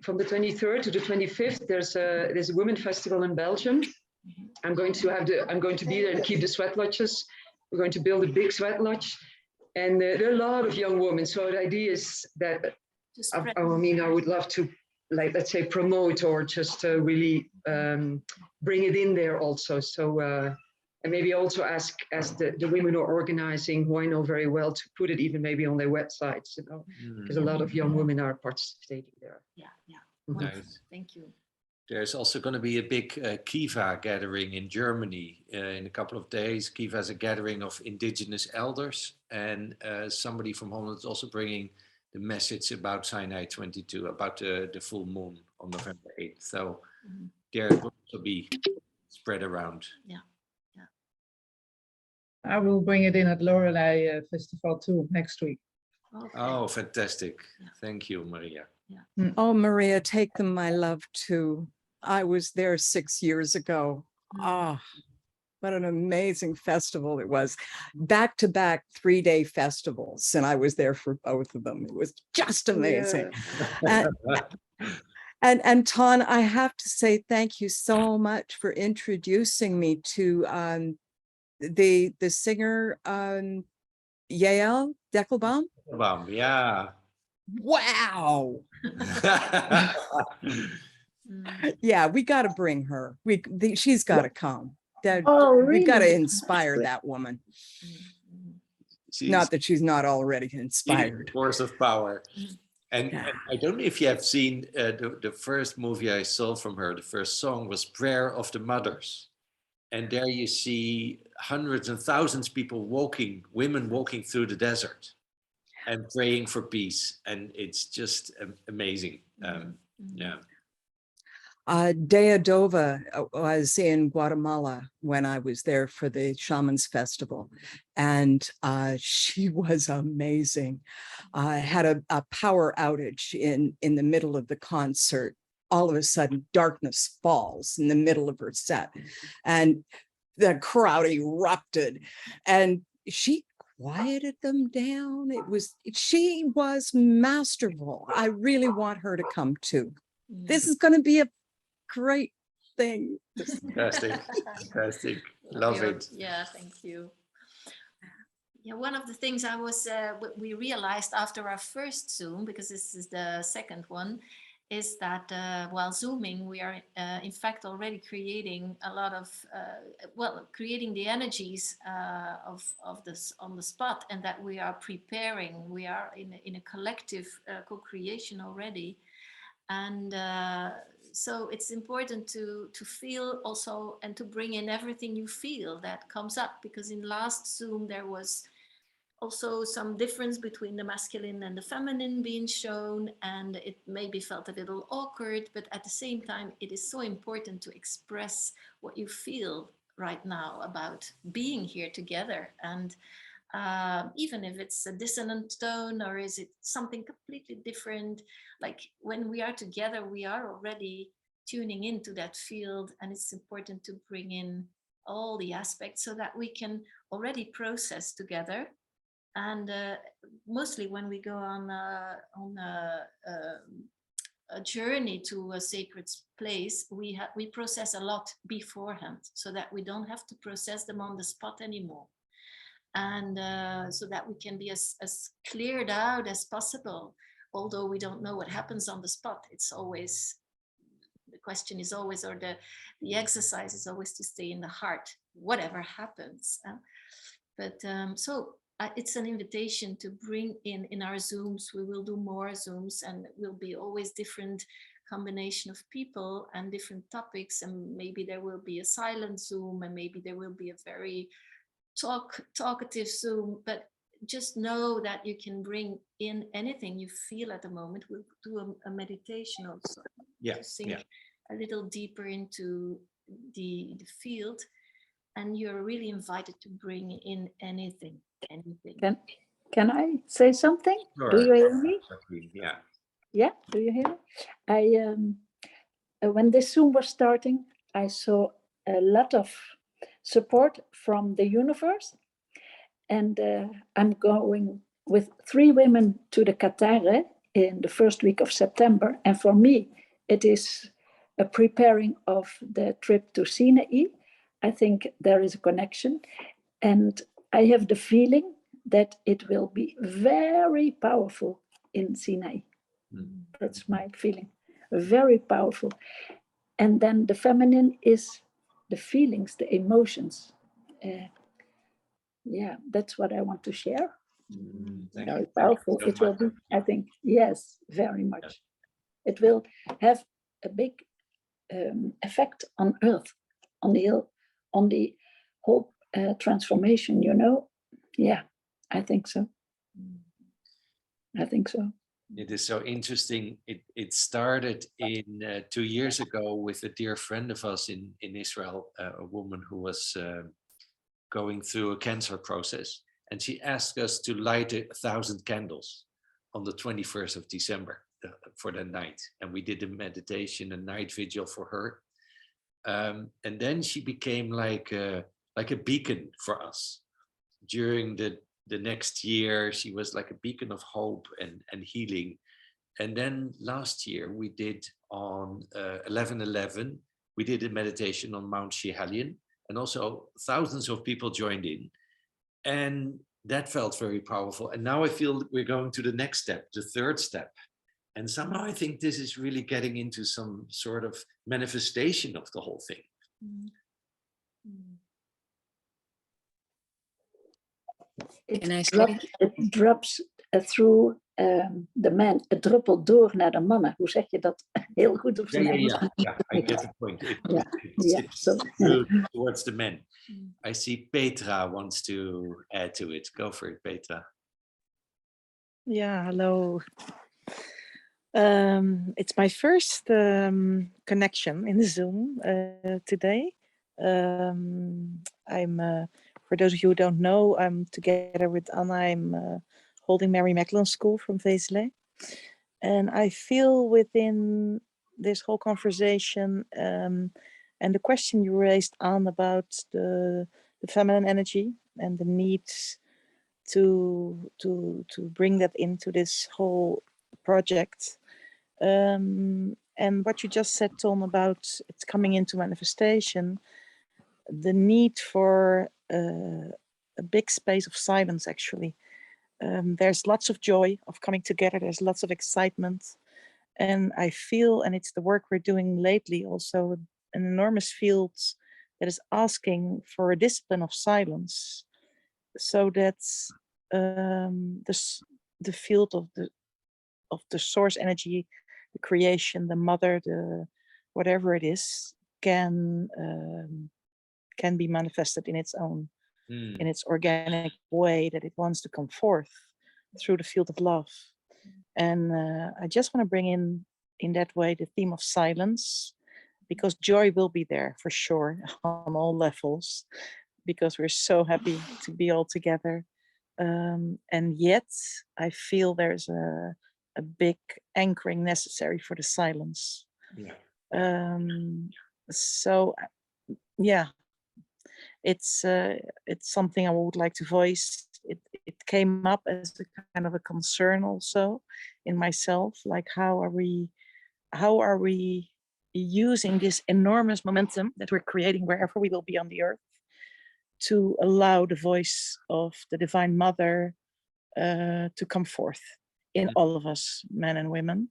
S3: from the 23rd to the 25th, there's a women festival in Belgium. I'm going to be there and keep the sweat lodges. We're going to build a big sweat lodge, and there are a lot of young women. So the idea is that I would love to, like, let's say, promote or just really bring it in there also. So and maybe also ask the women who are organizing, who I know very well, to put it even maybe on their websites, you know, because a lot of young women are participating there.
S1: Yeah. Nice. Thank you.
S2: There's also going to be a big Kiva gathering in Germany in a couple of days. Kiva is a gathering of indigenous elders, and somebody from Holland is also bringing the message about Sinai 22, about the full moon on November 8th. So there it will also be spread around.
S1: Yeah.
S11: I will bring it in at Lorelei Festival too next week.
S1: Okay.
S2: Oh, fantastic. Thank you, Maria.
S5: Oh, Maria, take them, my love, too. I was there 6 years ago. Ah, what an amazing festival it was. Back-to-back 3-day festivals, and I was there for both of them. It was just amazing. And Ton, I have to say thank you so much for introducing me to the singer Yael Deckelbaum.
S2: Yeah.
S5: Wow. Yeah, we got to bring her. She's got to come. We got to inspire that woman. Not that she's not already inspired.
S2: Force of power. And I don't know if you have seen the first movie I saw from her. The first song was Prayer of the Mothers. And there you see hundreds and thousands of people walking, women walking through the desert and praying for peace. And it's just amazing. Yeah.
S5: Dea Dova was in Guatemala when I was there for the Shamans Festival, and she was amazing. Had a power outage in the middle of the concert. All of a sudden, darkness falls in the middle of her set, and the crowd erupted, and she quieted them down. She was masterful. I really want her to come too. This is going to be a great thing.
S2: Fantastic. Love it.
S1: Yeah, thank you. Yeah, one of the things we realized after our first Zoom, because this is the second one, is that while Zooming, we are in fact already creating a lot of, creating the energies of this on the spot, and that we are preparing, we are in a collective co-creation already. And so it's important to feel also, and to bring in everything you feel that comes up, because in last Zoom there was also some difference between the masculine and the feminine being shown, and it maybe felt a little awkward, but at the same time it is so important to express what you feel right now about being here together. And even if it's a dissonant tone, or is it something completely different, like when we are together, we are already tuning into that field, and it's important to bring in all the aspects so that we can already process together. And mostly when we go on a journey to a sacred place, we process a lot beforehand, so that we don't have to process them on the spot anymore. And so that we can be as cleared out as possible. Although we don't know what happens on the spot, it's always, the question is always, or the exercise is always to stay in the heart, whatever happens. So it's an invitation to bring in our Zooms. We will do more Zooms, and it will be always different combination of people and different topics. And maybe there will be a silent Zoom, and maybe there will be a very talkative Zoom, but just know that you can bring in anything you feel at the moment. We'll do a meditation also.
S2: Yeah,
S1: to sink a little deeper into the field, and you're really invited to bring in anything.
S12: Can I say something?
S2: Sure.
S12: Do you hear me?
S2: Yeah.
S12: Yeah, do you hear me? When this Zoom was starting, I saw a lot of support from the universe, and I'm going with 3 women to the Qatar in the first week of September, and for me it is a preparing of the trip to Sinai. I think there is a connection, and I have the feeling that it will be very powerful in Sinai. That's my feeling, very powerful. And then the feminine is the feelings, the emotions. Yeah, that's what I want to share. Very powerful. It will be, I think, yes, very much. It will have a big effect on Earth, on the whole transformation, you know? Yeah, I think so. I think so.
S2: It is so interesting. It started in 2 years ago with a dear friend of us in Israel, a woman who was going through a cancer process. And she asked us to light 1,000 candles on the 21st of December for the night. And we did a meditation, a night vigil for her. And then she became like a beacon for us. During the next year, she was like a beacon of hope and healing. And then last year we did on 11/11, we did a meditation on Mount Schiehallion, and also thousands of people joined in. And that felt very powerful. And now I feel we're going to the next step, the third step. And somehow I think this is really getting into some sort of manifestation of the whole thing.
S12: It drops through the man. Het druppelt door naar de mannen. Hoe zeg je dat? Heel goed op zijn Engels.
S2: Yeah, I get the point. It's towards the men. I see Petra wants to add to it. Go for it, Petra.
S13: Yeah, hello. It's my first connection in the Zoom today. For those of you who don't know, I'm together with Anna. I'm holding Mary Magdalene School from Vezele. And I feel within this whole conversation and the question you raised, Anne, about the feminine energy and the need to bring that into this whole project. And what you just said, Tom, about it's coming into manifestation, the need for a big space of silence, actually. There's lots of joy of coming together. There's lots of excitement. And I feel, and it's the work we're doing lately, also an enormous field that is asking for a discipline of silence, so that the field of the source energy, the creation, the mother, the whatever it is, can be manifested in its own, in its organic way that it wants to come forth through the field of love. And I just want to bring in that way the theme of silence, because joy will be there for sure on all levels, because we're so happy to be all together. And yet I feel there's a big anchoring necessary for the silence. So yeah, it's something I would like to voice. It came up as a kind of a concern also in myself, like how are we using this enormous momentum that we're creating wherever we will be on the earth to allow the voice of the Divine Mother to come forth in all of us, men and women,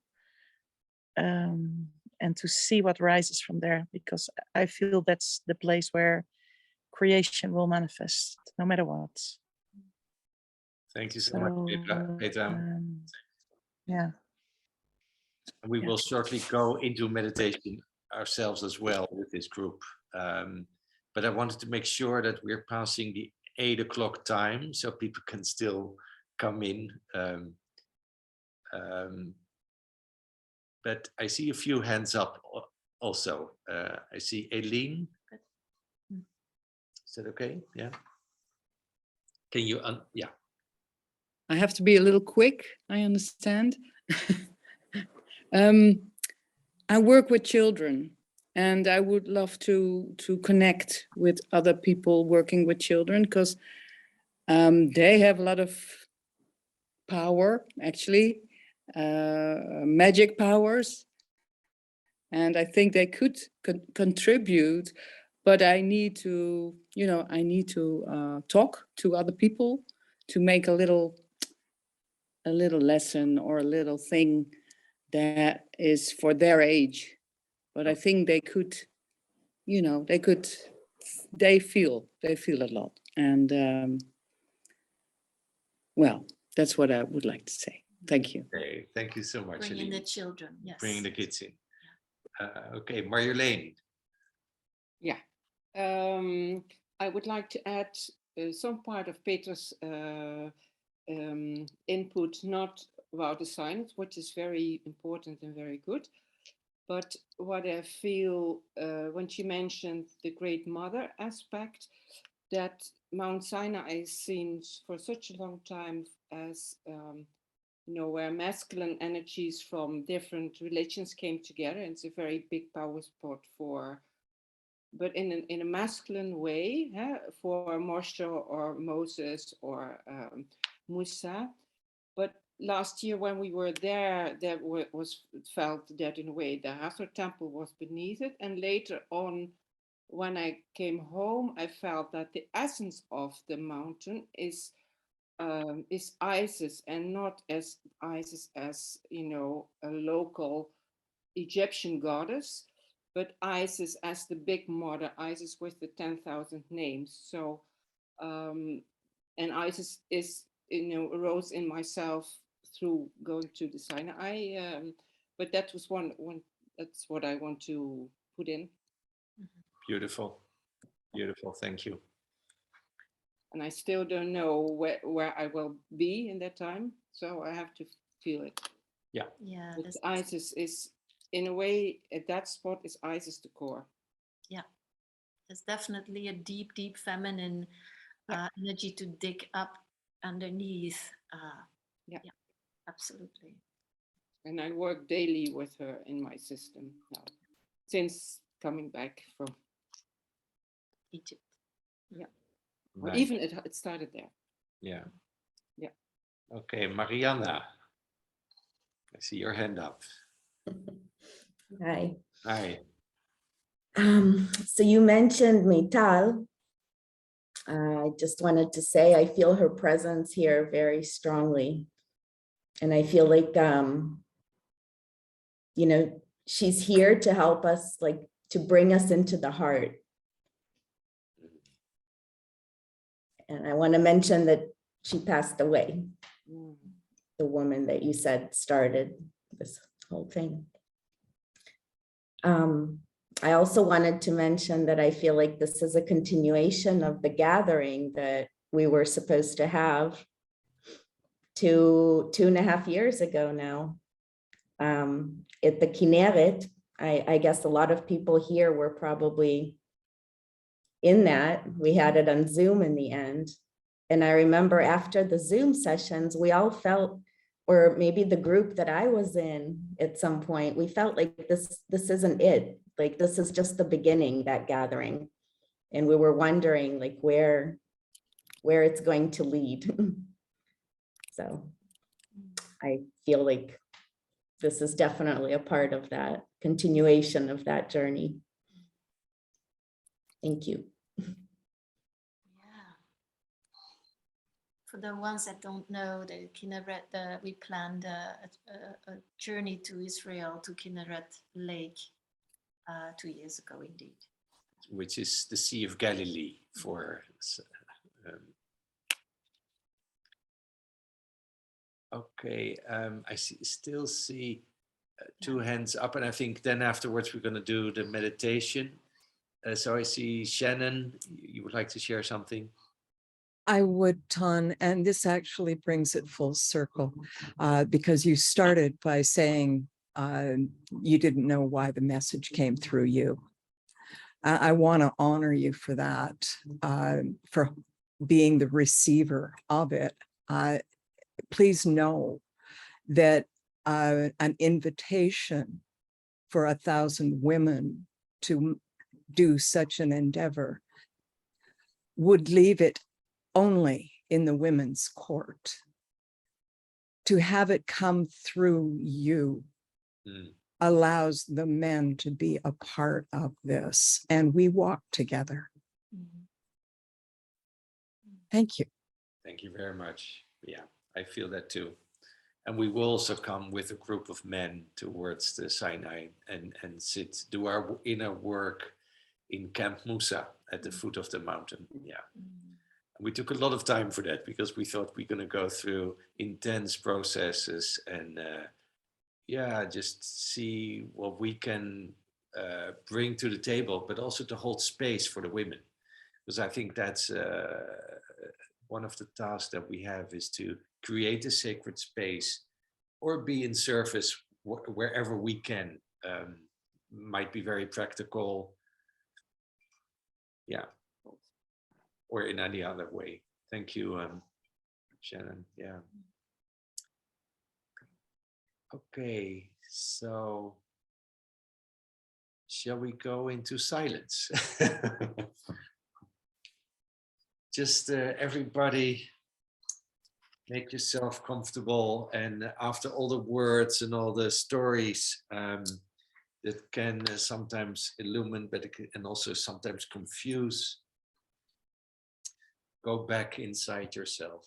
S13: and to see what rises from there, because I feel that's the place where creation will manifest, no matter what.
S2: Thank you so much, Petra.
S13: Yeah.
S2: We will shortly go into meditation ourselves as well with this group. But I wanted to make sure that we're passing the 8 o'clock time so people can still come in. But I see a few hands up also. I see Eileen. Is that okay? Yeah. Can you, yeah.
S11: I have to be a little quick, I understand. I work with children, and I would love to connect with other people working with children, because they have a lot of power, actually, magic powers. And I think they could contribute, but I need to, talk to other people to make a little lesson or a little thing that is for their age. But I think they could, they feel a lot. And well, that's what I would like to say. Thank you.
S2: Okay, thank you so much.
S1: Bringing the children, yes.
S2: Bringing the kids in. Okay, Marjolein.
S14: Yeah, I would like to add some part of Peter's input, not about the science, which is very important and very good, but what I feel when she mentioned the Great Mother aspect, that Mount Sinai seems for such a long time as where masculine energies from different religions came together. And it's a very big power spot but in a masculine way, for Moshe or Moses or Musa. But last year when we were there, was felt that in a way the Hathor temple was beneath it. And later on, when I came home, I felt that the essence of the mountain is Isis, and not as Isis as a local Egyptian goddess, but Isis as the big mother, Isis with the 10,000 names. So, and Isis is arose in myself through going to the Sinai. But that was one. That's what I want to put in.
S2: Beautiful, beautiful. Thank you.
S14: And I still don't know where I will be in that time, so I have to feel it.
S2: Yeah.
S1: Yeah.
S14: But Isis is, in a way, at that spot is Isis the core.
S1: Yeah. There's definitely a deep, deep feminine energy to dig up underneath. Yeah, absolutely.
S14: And I work daily with her in my system now, since coming back from
S1: Egypt.
S14: Yeah.
S2: Right.
S14: Or even it started there.
S2: Yeah.
S14: Yeah.
S2: Okay, Mariana. I see your hand up.
S15: Hi.
S2: Hi.
S15: So you mentioned Mital. I just wanted to say I feel her presence here very strongly. And I feel like, she's here to help us, like to bring us into the heart. And I want to mention that she passed away. The woman that you said started this whole thing. I also wanted to mention that I feel like this is a continuation of the gathering that we were supposed to have 2.5 years ago now. At the Kinneret, I guess a lot of people here were probably in that. We had it on Zoom in the end. And I remember after the Zoom sessions, we all felt, or maybe the group that I was in at some point, we felt like this isn't it. Like this is just the beginning, that gathering. And we were wondering like where it's going to lead. So I feel like this is definitely a part of that continuation of that journey. Thank you.
S1: For the ones that don't know, the Kinneret, we planned a journey to Israel, to Kinneret Lake 2 years ago, indeed.
S2: Which is the Sea of Galilee for. Okay, I still see 2 hands up, and I think then afterwards we're going to do the meditation. So I see Shannon, you would like to share something?
S5: I would, Ton, and this actually brings it full circle because you started by saying you didn't know why the message came through you. I want to honor you for that, for being the receiver of it. Please know that an invitation for 1,000 women to do such an endeavor would leave it only in the women's court. To have it come through you allows the men to be a part of this, and we walk together. Thank you.
S2: Thank you very much. Yeah, I feel that too. And we will also come with a group of men towards the Sinai and do our inner work in Camp Musa at the foot of the mountain. Yeah. We took a lot of time for that because we thought we're going to go through intense processes and just see what we can bring to the table, but also to hold space for the women. Because I think that's one of the tasks that we have, is to create a sacred space or be in service wherever we can. Might be very practical, yeah, or in any other way. Thank you, Shannon. Yeah. Okay, so shall we go into silence? Just everybody make yourself comfortable, and after all the words and all the stories that can sometimes illumine, but it can also sometimes confuse, go back inside yourself.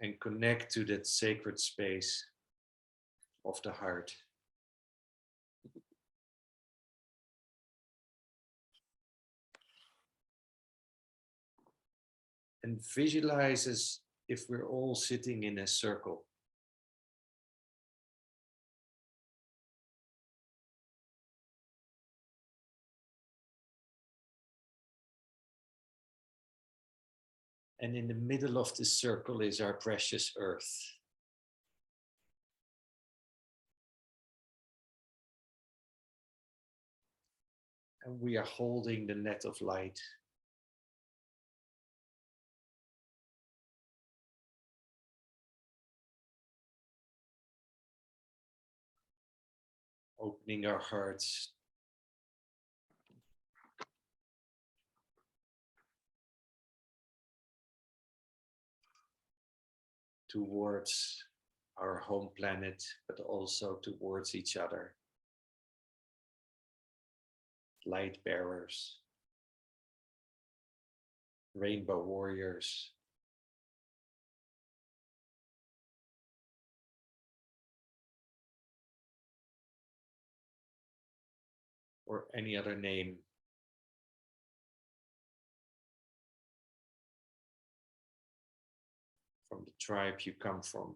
S2: And connect to that sacred space of the heart. And visualize as if we're all sitting in a circle. And in the middle of the circle is our precious earth. And we are holding the net of light. Opening our hearts towards our home planet, but also towards each other. Light bearers, rainbow warriors, or any other name from the tribe you come from.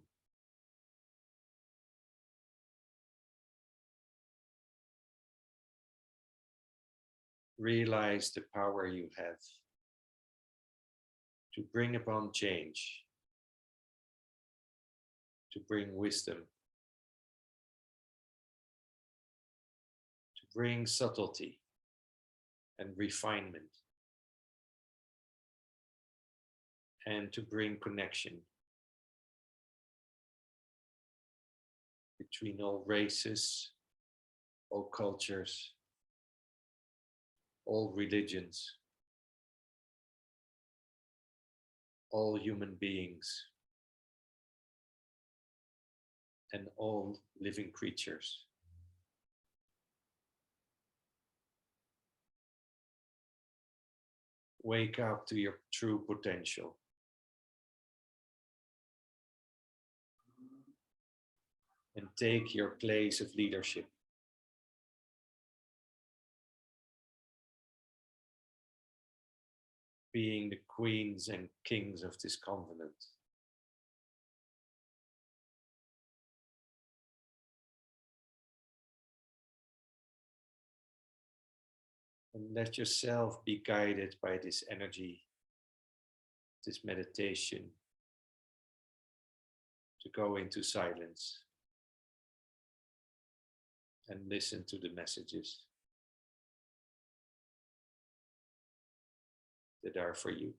S2: Realize the power you have to bring upon change, to bring wisdom, to bring subtlety and refinement, and to bring connection between all races, all cultures, all religions, all human beings, and all living creatures. Wake up to your true potential. And take your place of leadership. Being the queens and kings of this continent. And let yourself be guided by this energy, this meditation, to go into silence and listen to the messages that are for you.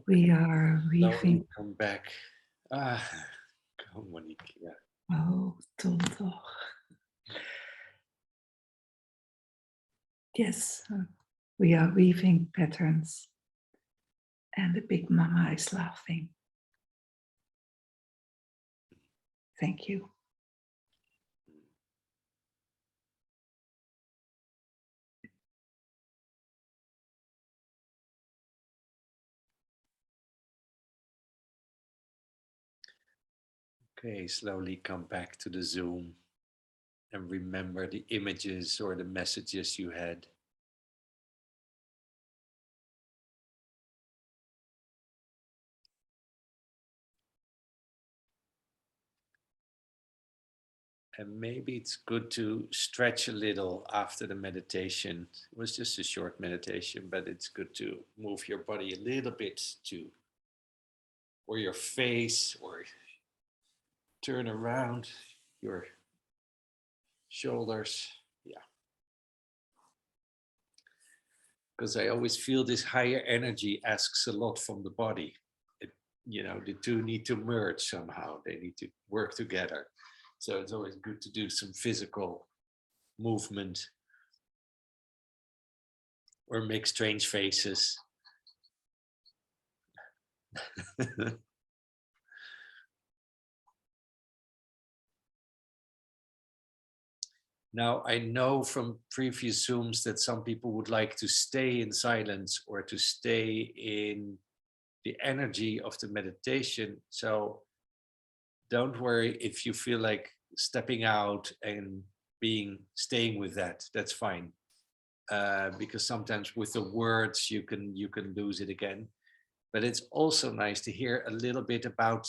S5: We are
S2: Now we
S5: weaving.
S2: come back. Ah, Oh, Monique, yeah.
S16: Oh, donderdag. Yes, we are weaving patterns and the big mama is laughing. Thank you.
S2: Okay, slowly come back to the Zoom and remember the images or the messages you had. And maybe it's good to stretch a little after the meditation. It was just a short meditation, but it's good to move your body a little bit to, or your face, or turn around your shoulders. Yeah. Because I always feel this higher energy asks a lot from the body. The two need to merge somehow. They need to work together. So it's always good to do some physical movement or make strange faces. Now, I know from previous Zooms that some people would like to stay in silence or to stay in the energy of the meditation. So don't worry if you feel like stepping out and staying with that. That's fine. Because sometimes with the words you can lose it again. But it's also nice to hear a little bit about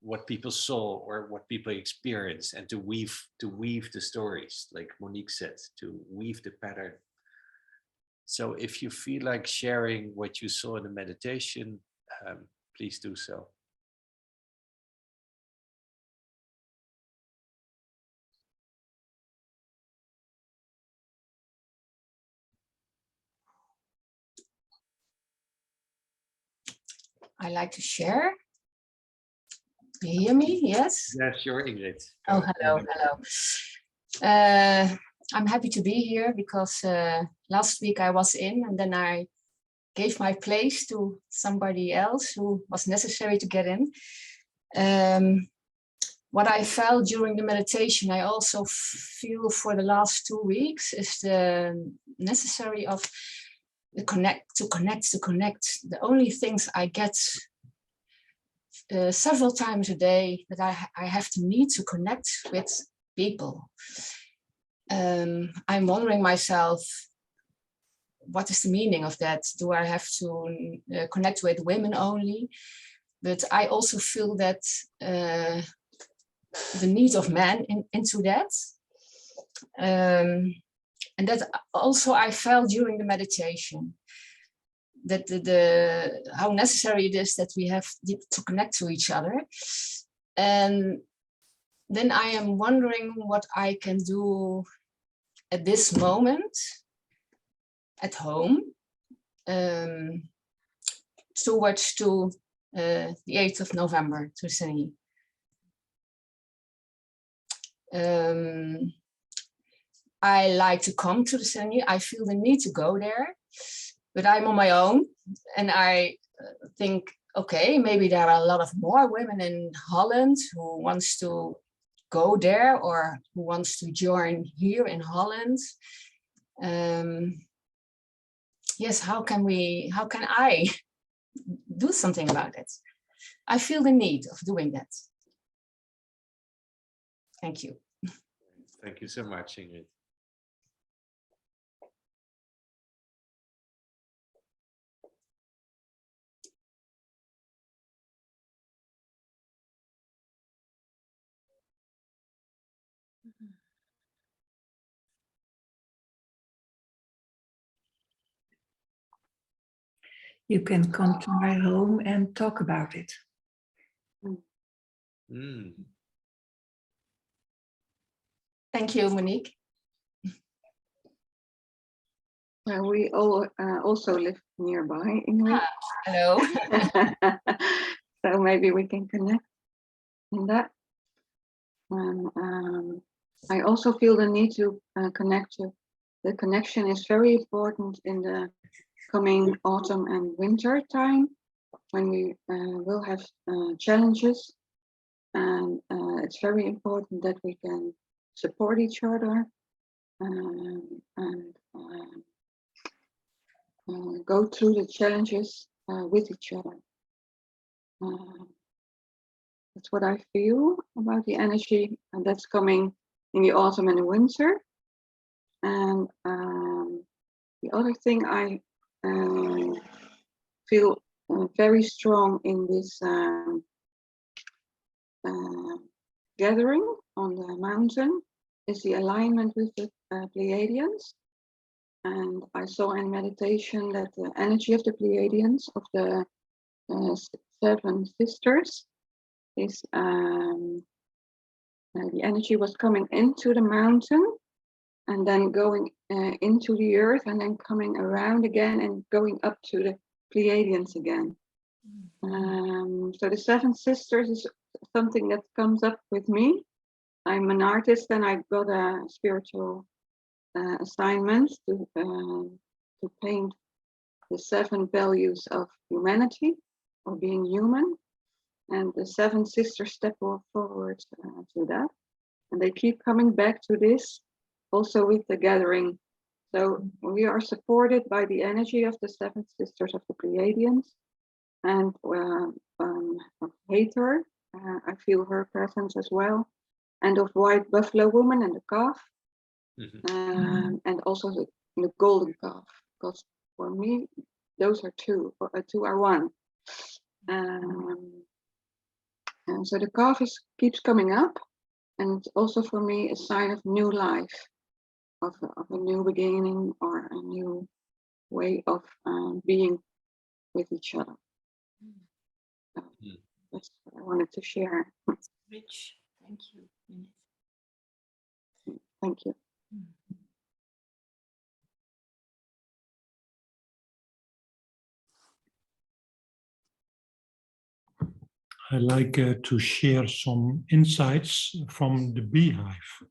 S2: what people saw or what people experienced, and to weave the stories, like Monique said, to weave the pattern. So if you feel like sharing what you saw in the meditation, please do so.
S17: I like to share. You hear me? Yes?
S2: Yeah, sure, Ingrid.
S17: Oh, hello. I'm happy to be here because last week I was in and then I gave my place to somebody else who was necessary to get in. What I felt during the meditation, I also feel for the last 2 weeks, is the necessary of the connect. The only things I get several times a day that I have to need to connect with people. I'm wondering myself, what is the meaning of that? Do I have to connect with women only? But I also feel that the need of men into that. And that also I felt during the meditation, that how necessary it is that we have to connect to each other. And then I am wondering what I can do at this moment at home towards to the 8th of November to Sinai. I like to come to the Sinai. I feel the need to go there, but I'm on my own, and I think, okay, maybe there are a lot of more women in Holland who wants to go there or who wants to join here in Holland. Yes, how can I do something about it? I feel the need of doing that. Thank you.
S2: Thank you so much, Ingrid.
S16: You can come to my home and talk about it.
S2: Mm.
S17: Thank you, Monique.
S18: We all also live nearby, Ingrid.
S17: Hello.
S18: So maybe we can connect. in that. And I also feel the need to connect to. The connection is very important in the coming autumn and winter time, when we will have challenges. And it's very important that we can support each other and go through the challenges with each other. That's what I feel about the energy, and that's coming in the autumn and the winter. And the other thing I feel very strong in this gathering on the mountain is the alignment with the Pleiadians. And I saw in meditation that the energy of the Pleiadians, of the 7 sisters, is the energy was coming into the mountain and then going into the earth and then coming around again and going up to the Pleiadians again. So the 7 sisters is something that comes up with me. I'm an artist and I got a spiritual assignment to paint the 7 values of humanity, or being human. And the 7 sisters step forward to that. And they keep coming back to this also with the gathering. So we are supported by the energy of the 7 sisters of the Pleiadians. And of Hathor, I feel her presence as well. And of White Buffalo Woman and the calf. And also the golden calf. Because for me, those are 2, 2 are 1. And so the calf keeps coming up, and it's also for me a sign of new life, of a new beginning, or a new way of being with each other. So that's what I wanted to share.
S1: Rich, thank you.
S18: Thank you.
S8: I like to share some insights from the beehive.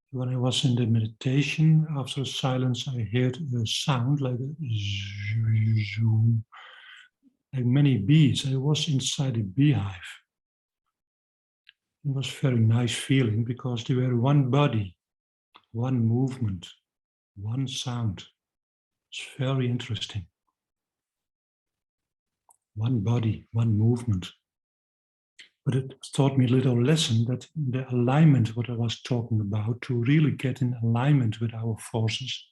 S8: When I was in the meditation, after silence, I heard a sound like a zoom, like many bees. I was inside a beehive. It was a very nice feeling because they were one body, one movement, one sound. It's very interesting. One body, one movement. But it taught me a little lesson that the alignment, what I was talking about, to really get in alignment with our forces,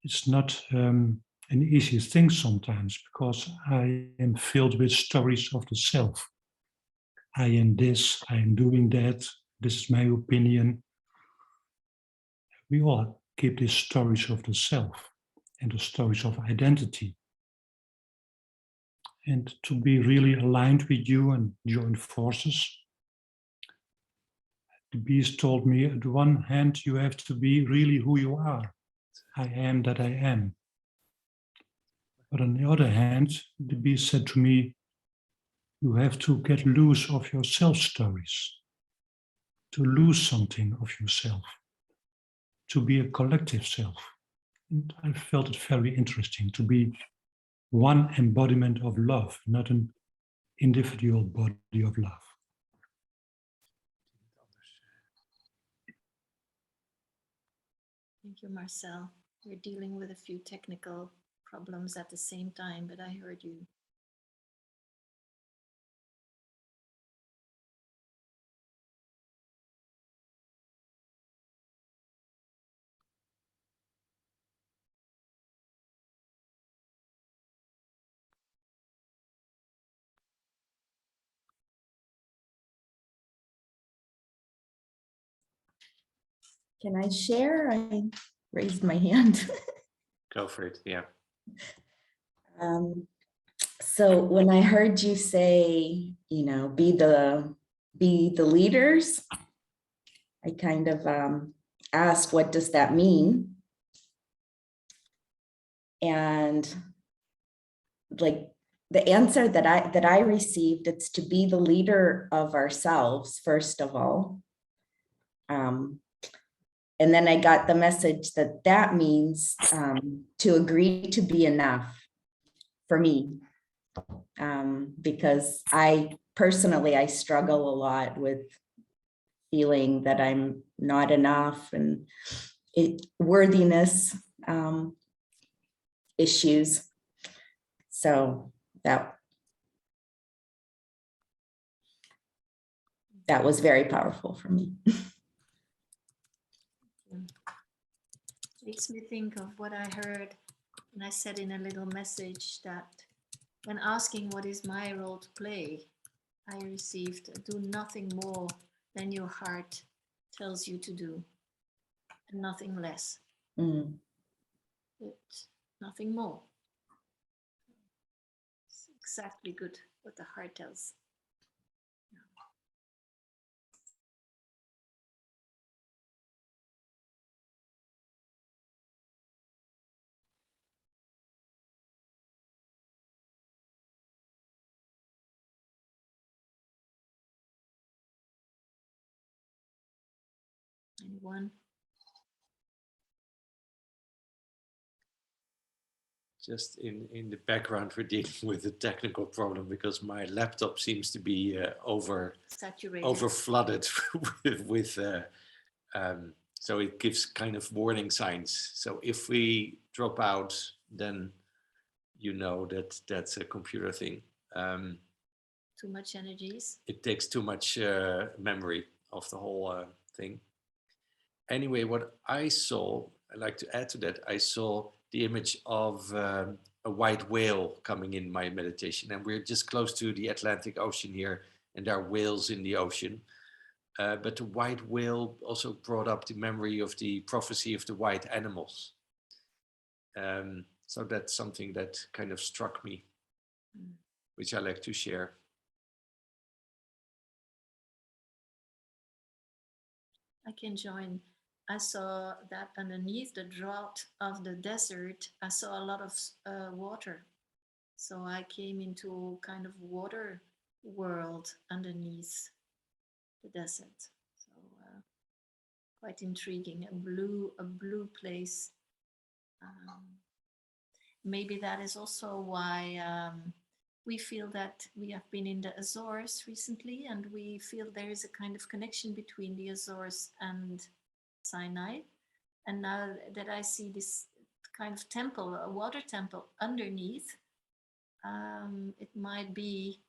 S8: it's not an easy thing sometimes, because I am filled with stories of the self. I am this, I am doing that, this is my opinion. We all keep these stories of the self and the stories of identity. And to be really aligned with you and join forces. The bees told me, on the one hand, you have to be really who you are. I am that I am. But on the other hand, the bees said to me, you have to get loose of your self stories, to lose something of yourself, to be a collective self. And I felt it very interesting to be one embodiment of love, not an individual body of love.
S1: Thank you, Marcel. We're dealing with a few technical problems at the same time, but I heard you.
S15: Can I share? I raised my hand.
S2: Go for it, yeah.
S15: So when I heard you say, you know, be the leaders, I kind of asked, what does that mean? And like the answer that I received, it's to be the leader of ourselves, first of all. And then I got the message that that means to agree to be enough for me. Because I struggle a lot with feeling that I'm not enough and worthiness issues. So that was very powerful for me.
S1: Makes me think of what I heard, and I said in a little message that when asking what is my role to play, I received do nothing more than your heart tells you to do, and nothing less.
S15: Mm.
S1: But nothing more. It's exactly good what the heart tells. Anyone?
S2: Just in the background, we're dealing with a technical problem because my laptop seems to be over flooded with so it gives kind of warning signs. So if we drop out, then you know that that's a computer thing.
S1: Too much energies.
S2: It takes too much memory of the whole thing. Anyway, what I saw, I'd like to add to that, I saw the image of a white whale coming in my meditation, and we're just close to the Atlantic Ocean here, and there are whales in the ocean. But the white whale also brought up the memory of the prophecy of the white animals. So that's something that kind of struck me, which I like to share.
S1: I can join. I saw that underneath the drought of the desert, I saw a lot of water. So I came into kind of water world underneath the desert. So quite intriguing, a blue place. Maybe that is also why we feel that we have been in the Azores recently, and we feel there is a kind of connection between the Azores and Sinai. And now that I see this kind of temple, a water temple underneath, it might be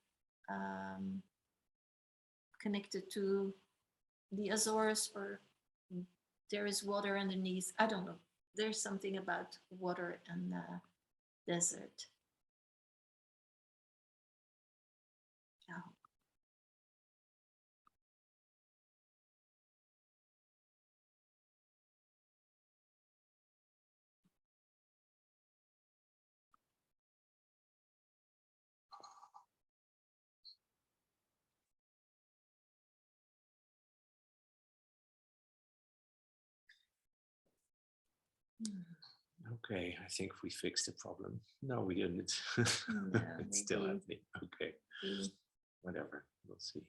S1: connected to the Azores, or there is water underneath. I don't know. There's something about water and desert. Yeah.
S2: Okay, I think we fixed the problem. No, we didn't.
S1: No,
S2: It's still happening. Okay, whatever, we'll see.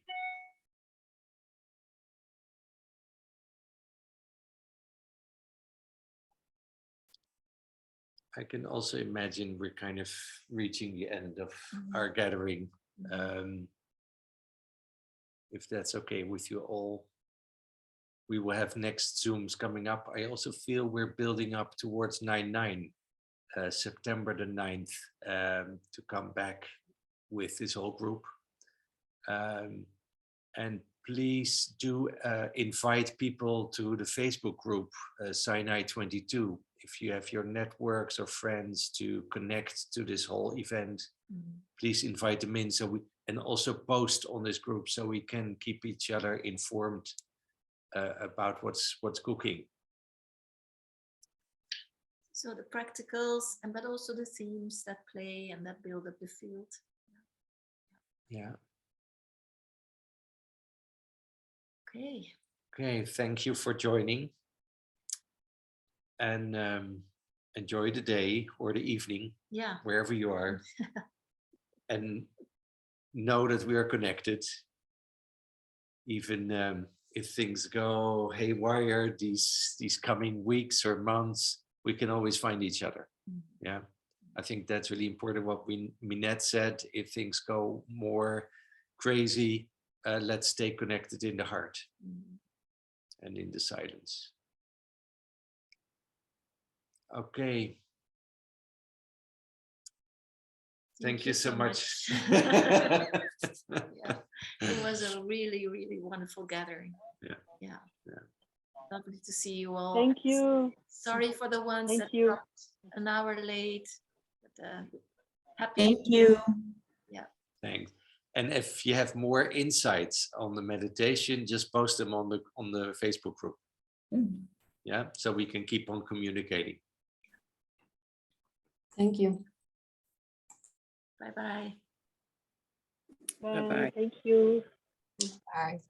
S2: I can also imagine we're kind of reaching the end of our gathering. If that's okay with you all, we will have next Zooms coming up. I also feel we're building up towards 9/9, September the 9th, to come back with this whole group. And please do invite people to the Facebook group, Sinai 22. If you have your networks or friends to connect to this whole event, please invite them in, and also post on this group so we can keep each other informed about what's cooking.
S1: So the practicals, but also the themes that play and that build up the field.
S2: Yeah.
S1: Okay,
S2: thank you for joining, and enjoy the day or the evening,
S1: yeah,
S2: wherever you are. and know that we are connected. Even if things go haywire these coming weeks or months, we can always find each other. Yeah, I think that's really important. What Minette said, if things go more crazy, let's stay connected in the heart and in the silence. Okay. Thank you so much.
S1: Yeah, it was a really, really wonderful gathering.
S2: Yeah.
S1: Lovely to see you all.
S12: Thank you.
S1: Sorry for the ones
S12: Thank
S1: that
S12: you.
S1: dropped an hour late. But, happy.
S15: Thank you.
S1: Yeah.
S2: Thanks. And if you have more insights on the meditation, just post them on the Facebook group. Yeah, so we can keep on communicating.
S17: Thank you.
S1: Bye-bye.
S12: Bye. Thank you.
S17: Bye.